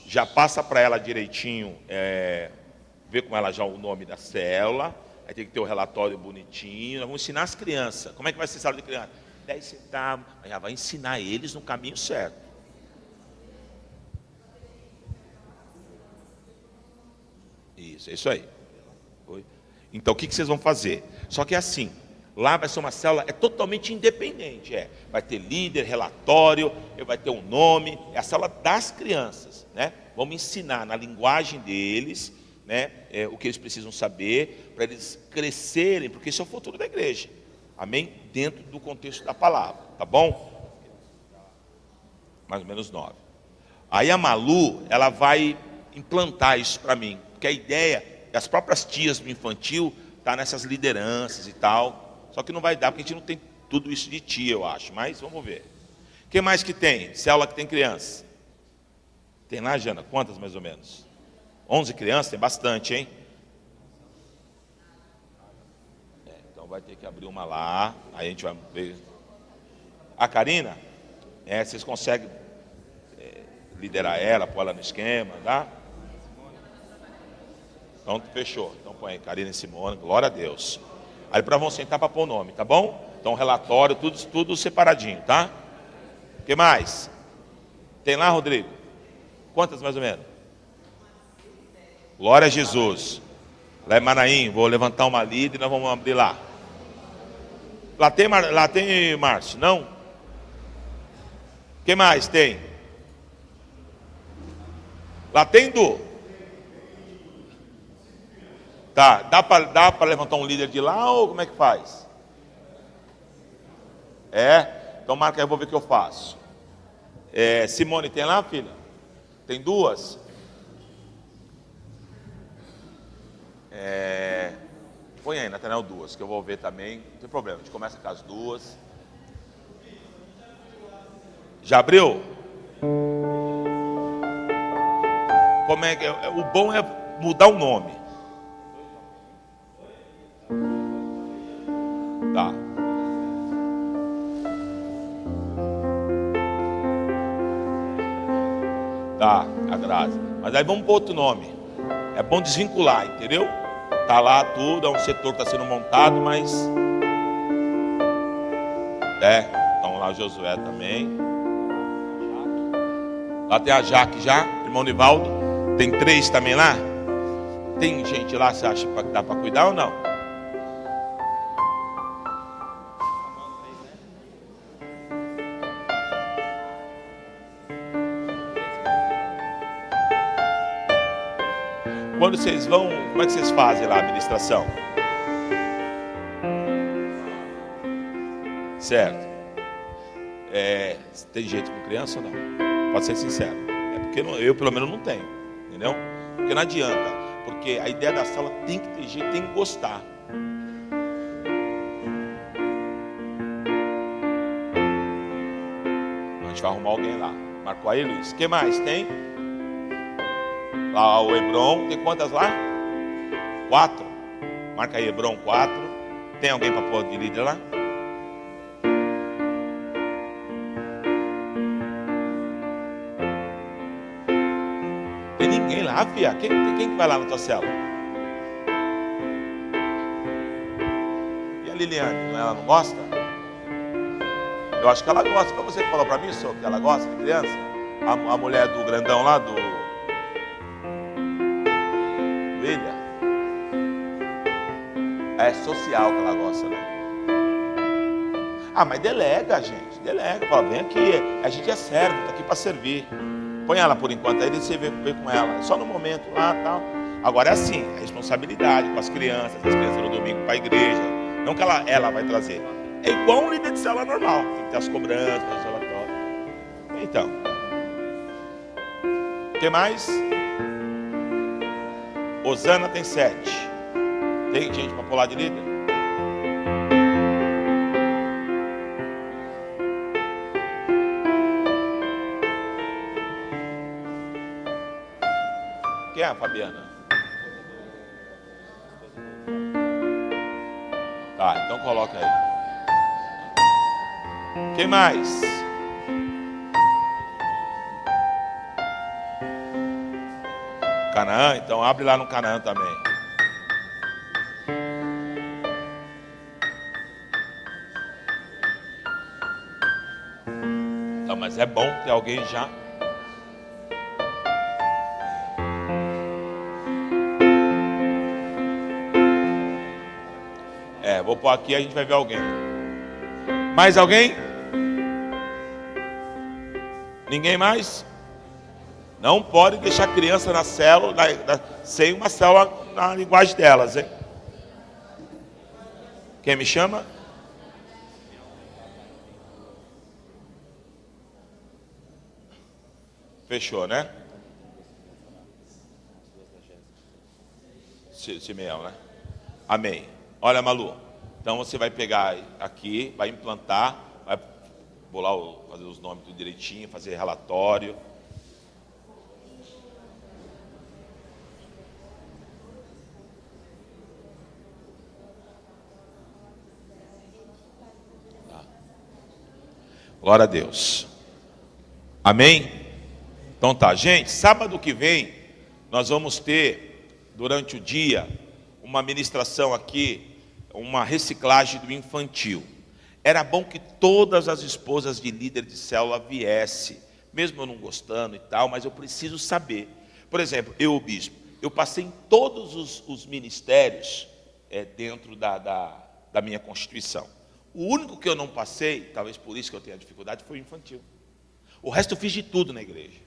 S1: já passa para ela direitinho, vê com ela já o nome da célula, aí tem que ter o relatório bonitinho. Nós vamos ensinar as crianças. Como é que vai ser célula de criança? 10 centavos. Mas já vai ensinar eles no caminho certo. Isso, é isso aí. Então, o que vocês vão fazer? Só que é assim, Lá vai ser uma célula, é totalmente independente. Vai ter líder, relatório, vai ter um nome. É a célula das crianças, né? Vamos ensinar na linguagem deles, né? O que eles precisam saber para eles crescerem, porque esse é o futuro da igreja. Amém? Dentro do contexto da palavra, tá bom? Mais ou menos 9. Aí a Malu, ela vai implantar isso para mim, porque a ideia, as próprias tias do infantil, tá nessas lideranças e tal, só que não vai dar, porque a gente não tem tudo isso de tia, eu acho, mas vamos ver. O que mais que tem? Célula que tem criança. Tem lá, Jana, quantas mais ou menos? 11 crianças? Tem bastante, hein? Então vai ter que abrir uma lá, aí a gente vai ver. A Karina, vocês conseguem liderar ela, pôr ela no esquema, tá? Então fechou. Então põe aí, Karina e Simone, glória a Deus. Aí para vão sentar para pôr o nome, tá bom? Então relatório, tudo separadinho, tá? O que mais? Tem lá, Rodrigo? Quantas mais ou menos? Glória a Jesus. Lá em Manaim, vou levantar uma líder e nós vamos abrir lá. Lá tem Márcio, não? O que mais tem? Lá tem Du? Tá, dá para levantar um líder de lá ou como é que faz? Então marca aí, eu vou ver o que eu faço. Simone, tem lá, filha? Tem duas? Põe aí, Nathanael, duas, que eu vou ver também. Não tem problema, a gente começa com as duas. Já abriu? Como é que o bom é mudar o nome. Tá. Tá, a Graça. Mas aí vamos para outro nome. É bom desvincular, entendeu? Tá lá tudo, é um setor que está sendo montado, mas... então lá o Josué também. Lá tem a Jaque já, irmão Nivaldo. Tem 3 também lá? Tem gente lá, você acha que dá para cuidar ou não? Quando vocês vão, como é que vocês fazem lá a administração? Certo. Tem jeito com criança ou não? Pode ser sincero. Porque eu pelo menos não tenho, entendeu? Porque não adianta. Porque a ideia da sala tem que ter jeito, tem que gostar. A gente vai arrumar alguém lá. Marcou aí, Luiz? O que mais tem? Lá o Hebron, tem quantas lá? 4. Marca aí, Hebron, 4. Tem alguém para pôr de líder lá? Tem ninguém lá, filha? Quem vai lá na tua célula? E a Liliane, ela não gosta? Eu acho que ela gosta. Foi você que falou para mim, senhor, que ela gosta de criança? A mulher do grandão lá, do William. É social que ela gosta, né? Mas delega, gente. Delega. Fala, vem aqui. A gente é servo, está aqui para servir. Põe ela por enquanto, aí você vê com ela. Só no momento lá e tal. Agora é assim, a responsabilidade com as crianças no domingo para a igreja. Não que ela vai trazer. É igual um líder de célula normal. Tem que ter as cobranças, os relatórios. Então. O que mais? Osana tem 7. Tem gente para pular de líder? Quem é a Fabiana? Tá, então coloca aí. Quem mais? Canaã, então abre lá no Canaã também. Então, mas é bom ter alguém já. Vou pôr aqui, a gente vai ver alguém. Mais alguém? Ninguém mais? Não pode deixar a criança na célula, sem uma célula na linguagem delas, hein? Quem me chama? Fechou, né? Simeão, né? Amém. Olha, Malu, então você vai pegar aqui, vai implantar, vai bolar, fazer os nomes tudo direitinho, fazer relatório. Glória a Deus. Amém? Então tá, gente, sábado que vem nós vamos ter, durante o dia, uma ministração aqui, uma reciclagem do infantil. Era bom que todas as esposas de líder de célula viessem, mesmo eu não gostando e tal, mas eu preciso saber. Por exemplo, eu, o bispo, eu passei em todos os ministérios dentro da minha Constituição. O único que eu não passei, talvez por isso que eu tenha dificuldade, foi o infantil. O resto eu fiz de tudo na igreja.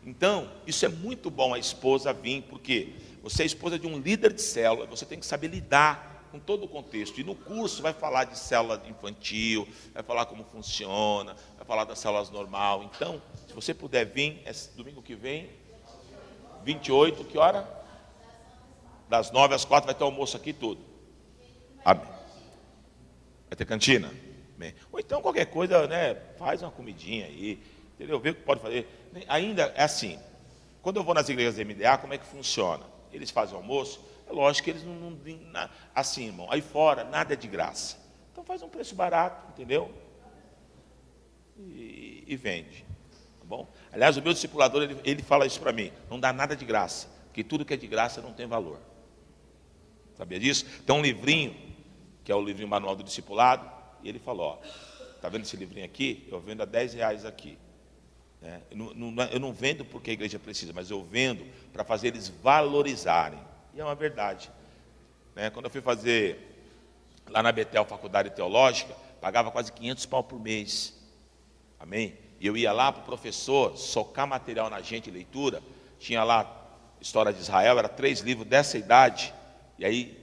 S1: Então, isso é muito bom a esposa vir, porque você é esposa de um líder de célula, você tem que saber lidar com todo o contexto. E no curso vai falar de célula infantil, vai falar como funciona, vai falar das células normal. Então, se você puder vir, domingo que vem, 28, que hora? Das 9 às 4 vai ter almoço aqui e tudo. Amém. Vai ter cantina? Bem. Ou então qualquer coisa, né? Faz uma comidinha aí, entendeu? Vê o que pode fazer. Ainda é assim, quando eu vou nas igrejas da MDA, como é que funciona? Eles fazem o almoço, é lógico que eles não assim, irmão, aí fora nada é de graça. Então faz um preço barato, entendeu? E vende, tá bom? Aliás, o meu discipulador, ele fala isso para mim, não dá nada de graça, porque tudo que é de graça não tem valor. Sabia disso? Tem um livrinho, que é o livrinho Manual do Discipulado, e ele falou, está vendo esse livrinho aqui? Eu vendo a R$10 aqui. Eu não vendo porque a igreja precisa, mas eu vendo para fazer eles valorizarem. E é uma verdade. Quando eu fui fazer lá na Betel, faculdade teológica, pagava quase 500 pau por mês. Amém? E eu ia lá para o professor socar material na gente, leitura. Tinha lá História de Israel, era 3 livros dessa idade. E aí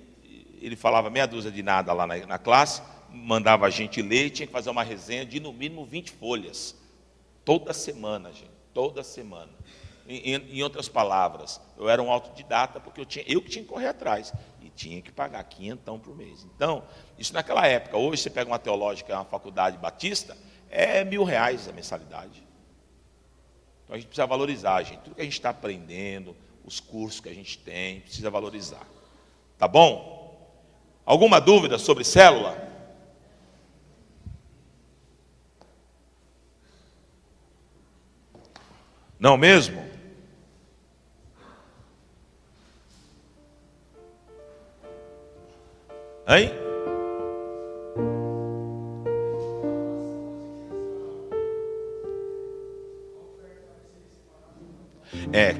S1: ele falava meia dúzia de nada lá na classe, mandava a gente ler, tinha que fazer uma resenha de no mínimo 20 folhas. Toda semana, gente, toda semana. Em outras palavras, eu era um autodidata porque eu que tinha que correr atrás. E tinha que pagar 500 por mês. Então, isso naquela época. Hoje você pega uma teológica, uma faculdade batista, é R$1.000 a mensalidade. Então a gente precisa valorizar, gente. Tudo que a gente está aprendendo, os cursos que a gente tem, precisa valorizar. Tá bom? Alguma dúvida sobre célula? Não mesmo? Hein?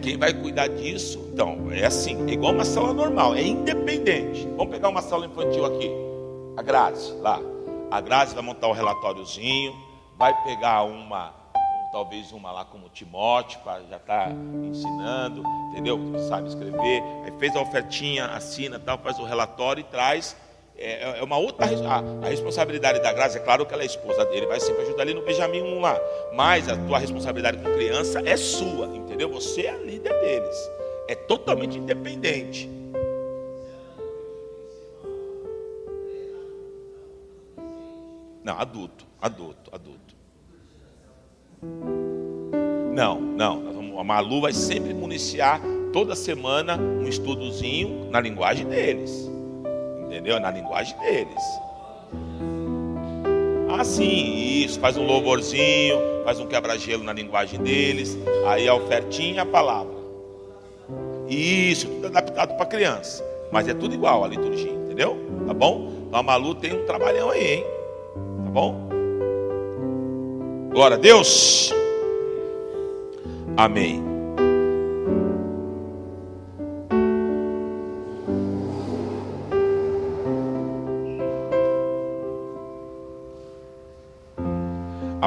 S1: Quem vai cuidar disso, então, é assim, é igual uma célula normal, é independente. Vamos pegar uma célula infantil aqui, a Grazi, lá. A Grazi vai montar o relatóriozinho, vai pegar talvez uma lá como Timóteo, para já estar ensinando, entendeu? Sabe escrever, aí fez a ofertinha, assina, tal, faz o relatório e traz. É uma outra. A responsabilidade da Grazi, é claro que ela é esposa dele, vai sempre ajudar ali no Benjamin 1 lá, mas a tua responsabilidade com criança é sua, entendeu? Você é a líder deles, é totalmente independente. Não, adulto. Não, a Malu vai sempre municiar toda semana um estudozinho na linguagem deles. Entendeu? Na linguagem deles. Sim, isso. Faz um louvorzinho, faz um quebra-gelo na linguagem deles. Aí a ofertinha e a palavra. Isso, tudo adaptado para criança. Mas é tudo igual a liturgia, entendeu? Tá bom? Então a Malu tem um trabalhão aí, hein? Tá bom? Glória a Deus. Amém.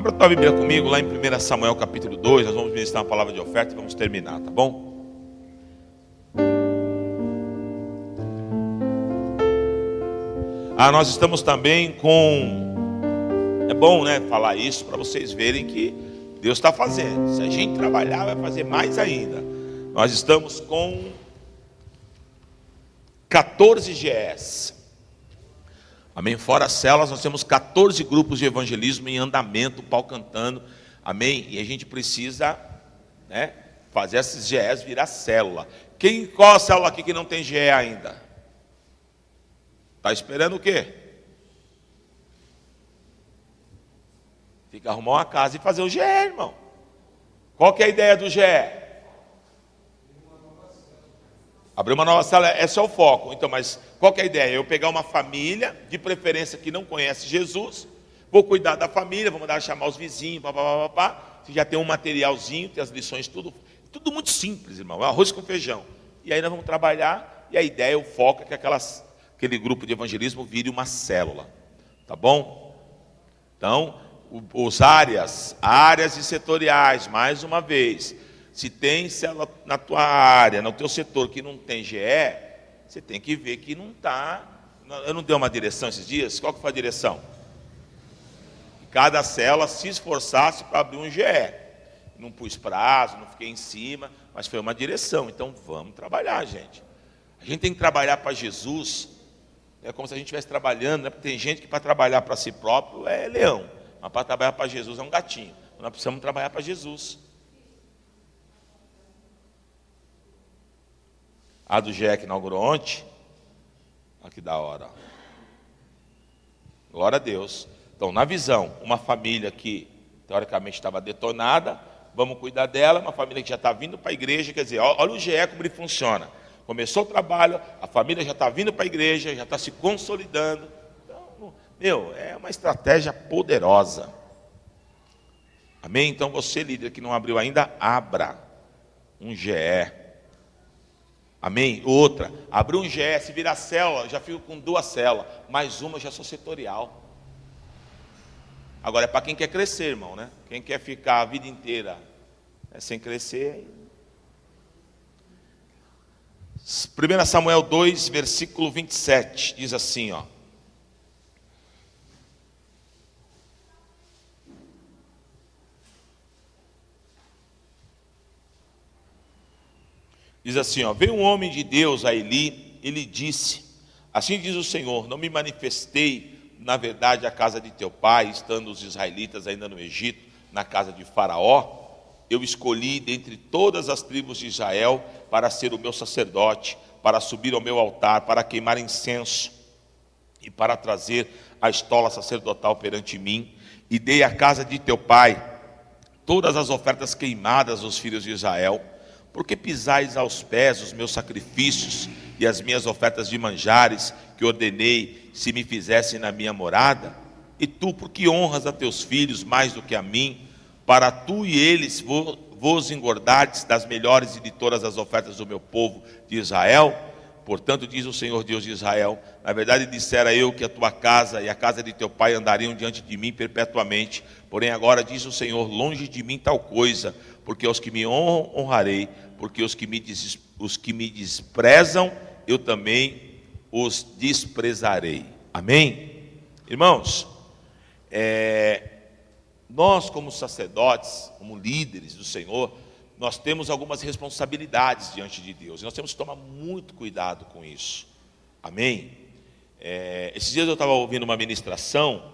S1: Abra a tua Bíblia comigo lá em 1 Samuel capítulo 2, nós vamos ministrar uma palavra de oferta e vamos terminar, tá bom? Nós estamos também com... É bom, né, falar isso para vocês verem que Deus está fazendo. Se a gente trabalhar, vai fazer mais ainda. Nós estamos com 14 GEs. Amém? Fora as células, nós temos 14 grupos de evangelismo em andamento, pau cantando. Amém? E a gente precisa, né, fazer esses GEs virar célula. Qual a célula aqui que não tem GE ainda? Está esperando o quê? Fica arrumar uma casa e fazer o GE, irmão. Qual que é a ideia do GE? Abrir uma nova célula, esse é o foco. Então, mas qual que é a ideia? Eu pegar uma família, de preferência que não conhece Jesus, vou cuidar da família, vou mandar chamar os vizinhos, se já tem um materialzinho, tem as lições, tudo muito simples, irmão, arroz com feijão. E aí nós vamos trabalhar, e a ideia, o foco é que aquele grupo de evangelismo vire uma célula, tá bom? Então, áreas e setoriais, mais uma vez, se tem célula na tua área, no teu setor que não tem GE, você tem que ver que não está. Eu não dei uma direção esses dias? Qual que foi a direção? Que cada célula se esforçasse para abrir um GE. Não pus prazo, não fiquei em cima, mas foi uma direção. Então vamos trabalhar, gente. A gente tem que trabalhar para Jesus. É como se a gente estivesse trabalhando, né? Porque tem gente que para trabalhar para si próprio é leão, mas para trabalhar para Jesus é um gatinho. Nós precisamos trabalhar para Jesus. A do GE que inaugurou ontem, olha que da hora. Glória a Deus. Então, na visão, uma família que teoricamente estava detonada, vamos cuidar dela, uma família que já está vindo para a igreja, quer dizer, olha o GE como ele funciona. Começou o trabalho, a família já está vindo para a igreja, já está se consolidando. Então, é uma estratégia poderosa. Amém? Então, você, líder que não abriu ainda, abra um GE. Amém? Outra, abriu um GE, se virar célula, já fico com 2 células, mais uma já sou setorial. Agora é para quem quer crescer, irmão, né? Quem quer ficar a vida inteira sem crescer. 1 Samuel 2, versículo 27, diz assim, ó. Diz assim, ó, veio um homem de Deus a Eli, ele disse, assim diz o Senhor, não me manifestei, na verdade, à casa de teu pai, estando os israelitas ainda no Egito, na casa de Faraó, eu escolhi dentre todas as tribos de Israel para ser o meu sacerdote, para subir ao meu altar, para queimar incenso e para trazer a estola sacerdotal perante mim, e dei à casa de teu pai todas as ofertas queimadas dos filhos de Israel. Porque pisais aos pés os meus sacrifícios e as minhas ofertas de manjares que ordenei se me fizessem na minha morada? E tu, por que honras a teus filhos mais do que a mim, para tu e eles vos engordardes das melhores e de todas as ofertas do meu povo de Israel? Portanto, diz o Senhor Deus de Israel, na verdade dissera eu que a tua casa e a casa de teu pai andariam diante de mim perpetuamente. Porém agora diz o Senhor, longe de mim tal coisa, porque aos que me honram, honrarei, porque os que me desprezam, eu também os desprezarei. Amém? Irmãos, nós como sacerdotes, como líderes do Senhor, nós temos algumas responsabilidades diante de Deus, e nós temos que tomar muito cuidado com isso. Amém? Esses dias eu estava ouvindo uma ministração,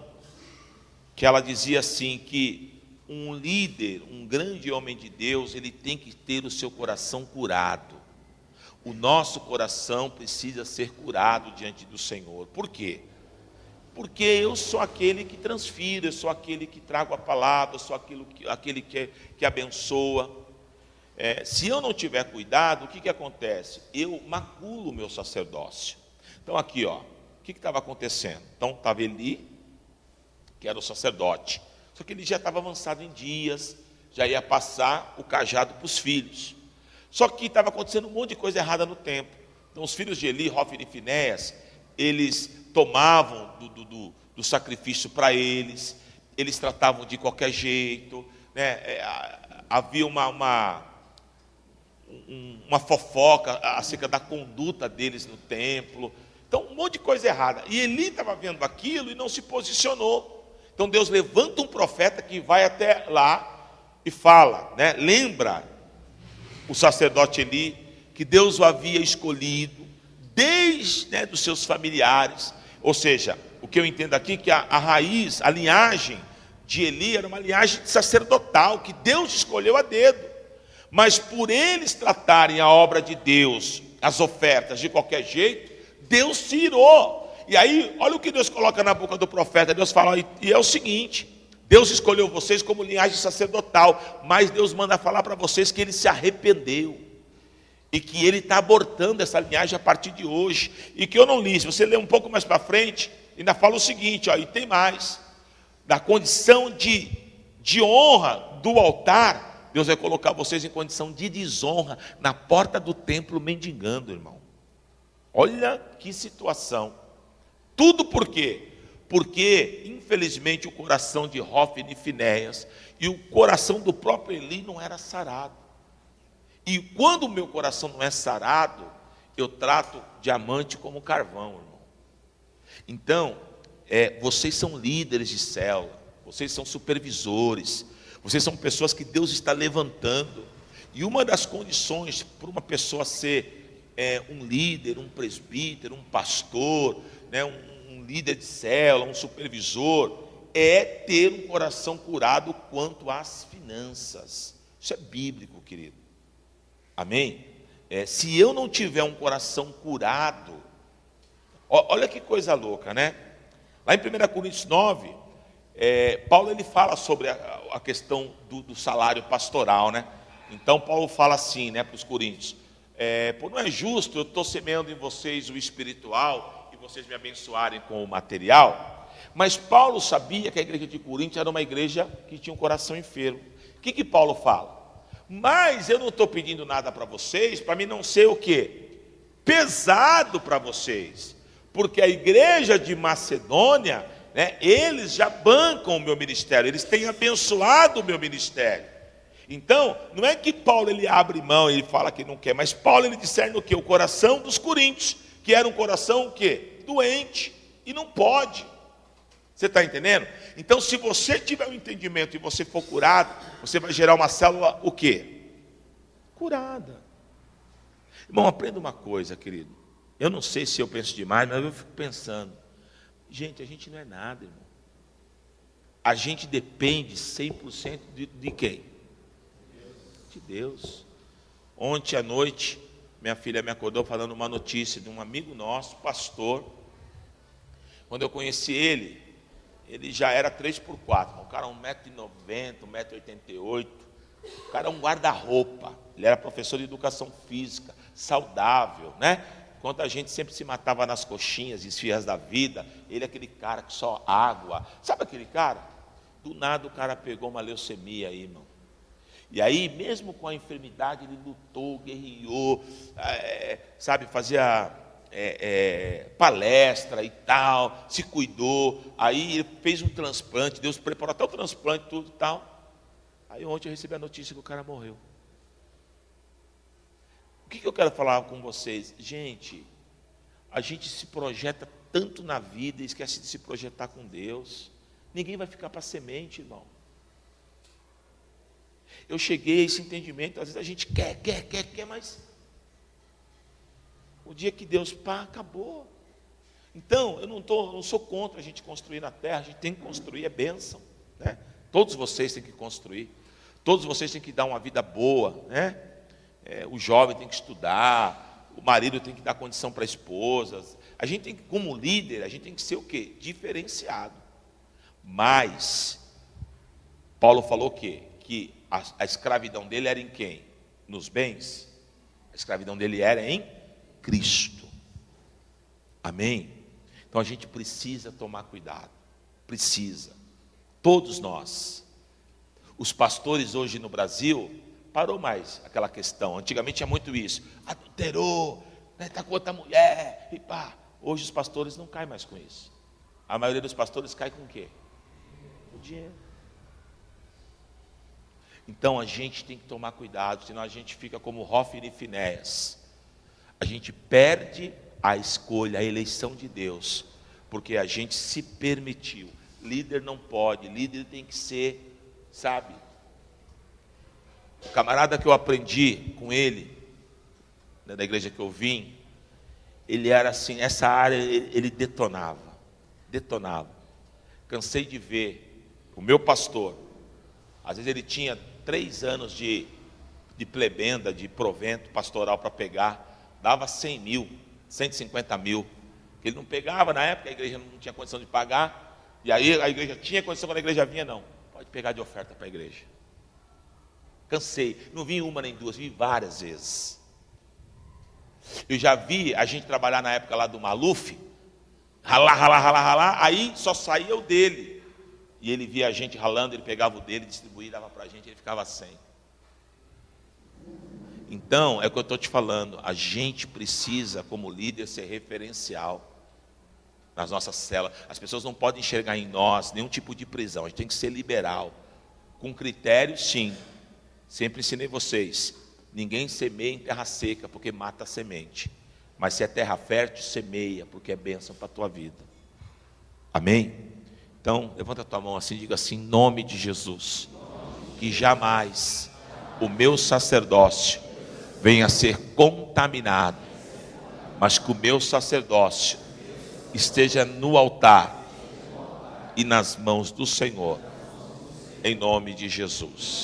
S1: que ela dizia assim, que um líder, um grande homem de Deus, ele tem que ter o seu coração curado. O nosso coração precisa ser curado diante do Senhor. Por quê? Porque eu sou aquele que transfiro, eu sou aquele que trago a palavra, eu sou aquele que abençoa. Se eu não tiver cuidado, o que acontece? Eu maculo o meu sacerdócio. Então aqui, ó, o que estava acontecendo? Então estava Eli, que era o sacerdote. Só que ele já estava avançado em dias, já ia passar o cajado para os filhos. Só que estava acontecendo um monte de coisa errada no templo. Então os filhos de Eli, Hofni e Finéias, eles tomavam do sacrifício para eles, eles tratavam de qualquer jeito, né? Havia uma fofoca acerca da conduta deles no templo. Então, um monte de coisa errada. E Eli estava vendo aquilo e não se posicionou. Então, Deus levanta um profeta que vai até lá e fala, né? Lembra o sacerdote Eli que Deus o havia escolhido desde, né, dos seus familiares. Ou seja, o que eu entendo aqui é que a raiz, a linhagem de Eli era uma linhagem sacerdotal que Deus escolheu a dedo. Mas por eles tratarem a obra de Deus, as ofertas de qualquer jeito, Deus se irou. E aí, olha o que Deus coloca na boca do profeta. Deus fala, e é o seguinte: Deus escolheu vocês como linhagem sacerdotal, mas Deus manda falar para vocês que Ele se arrependeu e que Ele está abortando essa linhagem a partir de hoje. E que eu não li, se você ler um pouco mais para frente, ainda fala o seguinte, ó, e tem mais, da condição de honra do altar, Deus vai colocar vocês em condição de desonra na porta do templo mendigando, irmão. Olha que situação. Tudo por quê? Porque, infelizmente, o coração de Hofni e Finéias e o coração do próprio Eli não era sarado. E quando o meu coração não é sarado, eu trato diamante como carvão, irmão. Então, vocês são líderes de célula, vocês são supervisores, vocês são pessoas que Deus está levantando. E uma das condições para uma pessoa ser um líder, um presbítero, um pastor, né, um líder de célula, um supervisor, é ter um coração curado quanto às finanças. Isso é bíblico, querido. Amém? Se eu não tiver um coração curado, olha que coisa louca, né? Lá em 1 Coríntios 9, Paulo ele fala sobre a questão do salário pastoral, né? Então Paulo fala assim, né, para os coríntios: não é justo eu estou semeando em vocês o espiritual e vocês me abençoarem com o material. Mas Paulo sabia que a igreja de Corinto era uma igreja que tinha um coração enfermo. O que Paulo fala? Mas eu não estou pedindo nada para vocês, para mim não ser o quê? Pesado para vocês. Porque a igreja de Macedônia, né, eles já bancam o meu ministério, eles têm abençoado o meu ministério. Então, não é que Paulo ele abre mão, ele fala que não quer, mas Paulo ele discerne o quê? O coração dos coríntios, que era um coração o quê? Doente, e não pode. Você está entendendo? Então, se você tiver um entendimento e você for curado, você vai gerar uma célula o quê? Curada. Irmão, aprenda uma coisa, querido. Eu não sei se eu penso demais, mas eu fico pensando. Gente, a gente não é nada, irmão. A gente depende 100% de quem? De Deus. Ontem à noite, minha filha me acordou falando uma notícia de um amigo nosso, pastor. Quando eu conheci ele já era 3x4, o cara 1,90m, 1,88m, o cara é um guarda-roupa, ele era professor de educação física, saudável, né? Enquanto a gente sempre se matava nas coxinhas, esfias da vida, ele é aquele cara que só água, sabe aquele cara? Do nada o cara pegou uma leucemia aí, irmão. E aí, mesmo com a enfermidade, ele lutou, guerreou, sabe, fazia palestra e tal, se cuidou. Aí ele fez um transplante, Deus preparou até o transplante, tudo e tal. Aí ontem eu recebi a notícia que o cara morreu. O que eu quero falar com vocês? Gente, a gente se projeta tanto na vida e esquece de se projetar com Deus. Ninguém vai ficar para semente, irmão. Eu cheguei a esse entendimento, às vezes a gente quer, mas o dia que Deus, acabou. Então, eu não sou contra a gente construir na terra, a gente tem que construir, é bênção, né? Todos vocês têm que construir, todos vocês têm que dar uma vida boa, né? O jovem tem que estudar, o marido tem que dar condição para a esposa. A gente tem que, como líder, a gente tem que ser o quê? Diferenciado. Mas, Paulo falou o quê? Que a escravidão dele era em quem? Nos bens? A escravidão dele era em Cristo. Amém? Então a gente precisa tomar cuidado. Precisa. Todos nós. Os pastores hoje no Brasil, parou mais aquela questão. Antigamente tinha muito isso. Adulterou, está com outra mulher, e pá. Hoje os pastores não caem mais com isso. A maioria dos pastores cai com o quê? dinheiro. Então a gente tem que tomar cuidado, senão a gente fica como Hófni e Finéias. A gente perde a escolha, a eleição de Deus, porque a gente se permitiu. Líder não pode, líder tem que ser, sabe? O camarada que eu aprendi com ele, né, da igreja que eu vim, ele era assim, essa área ele detonava. Cansei de ver o meu pastor, às vezes ele tinha 3 anos de plebenda, de provento pastoral para pegar, dava 100 mil, 150 mil, ele não pegava, na época a igreja não tinha condição de pagar, e aí a igreja tinha condição, quando a igreja vinha, não, pode pegar de oferta para a igreja. Cansei, não vi uma nem duas, vi várias vezes. Eu já vi a gente trabalhar na época lá do Maluf, ralar, aí só saía o dele. E ele via a gente ralando, ele pegava o dele, distribuía, dava para a gente, ele ficava sem. Então, é o que eu estou te falando, a gente precisa, como líder, ser referencial nas nossas células. As pessoas não podem enxergar em nós nenhum tipo de prisão, a gente tem que ser liberal. Com critério, sim. Sempre ensinei vocês, ninguém semeia em terra seca, porque mata a semente. Mas se é terra fértil, semeia, porque é bênção para a tua vida. Amém? Então, levanta a tua mão assim e diga assim, em nome de Jesus, que jamais o meu sacerdócio venha a ser contaminado, mas que o meu sacerdócio esteja no altar e nas mãos do Senhor, em nome de Jesus.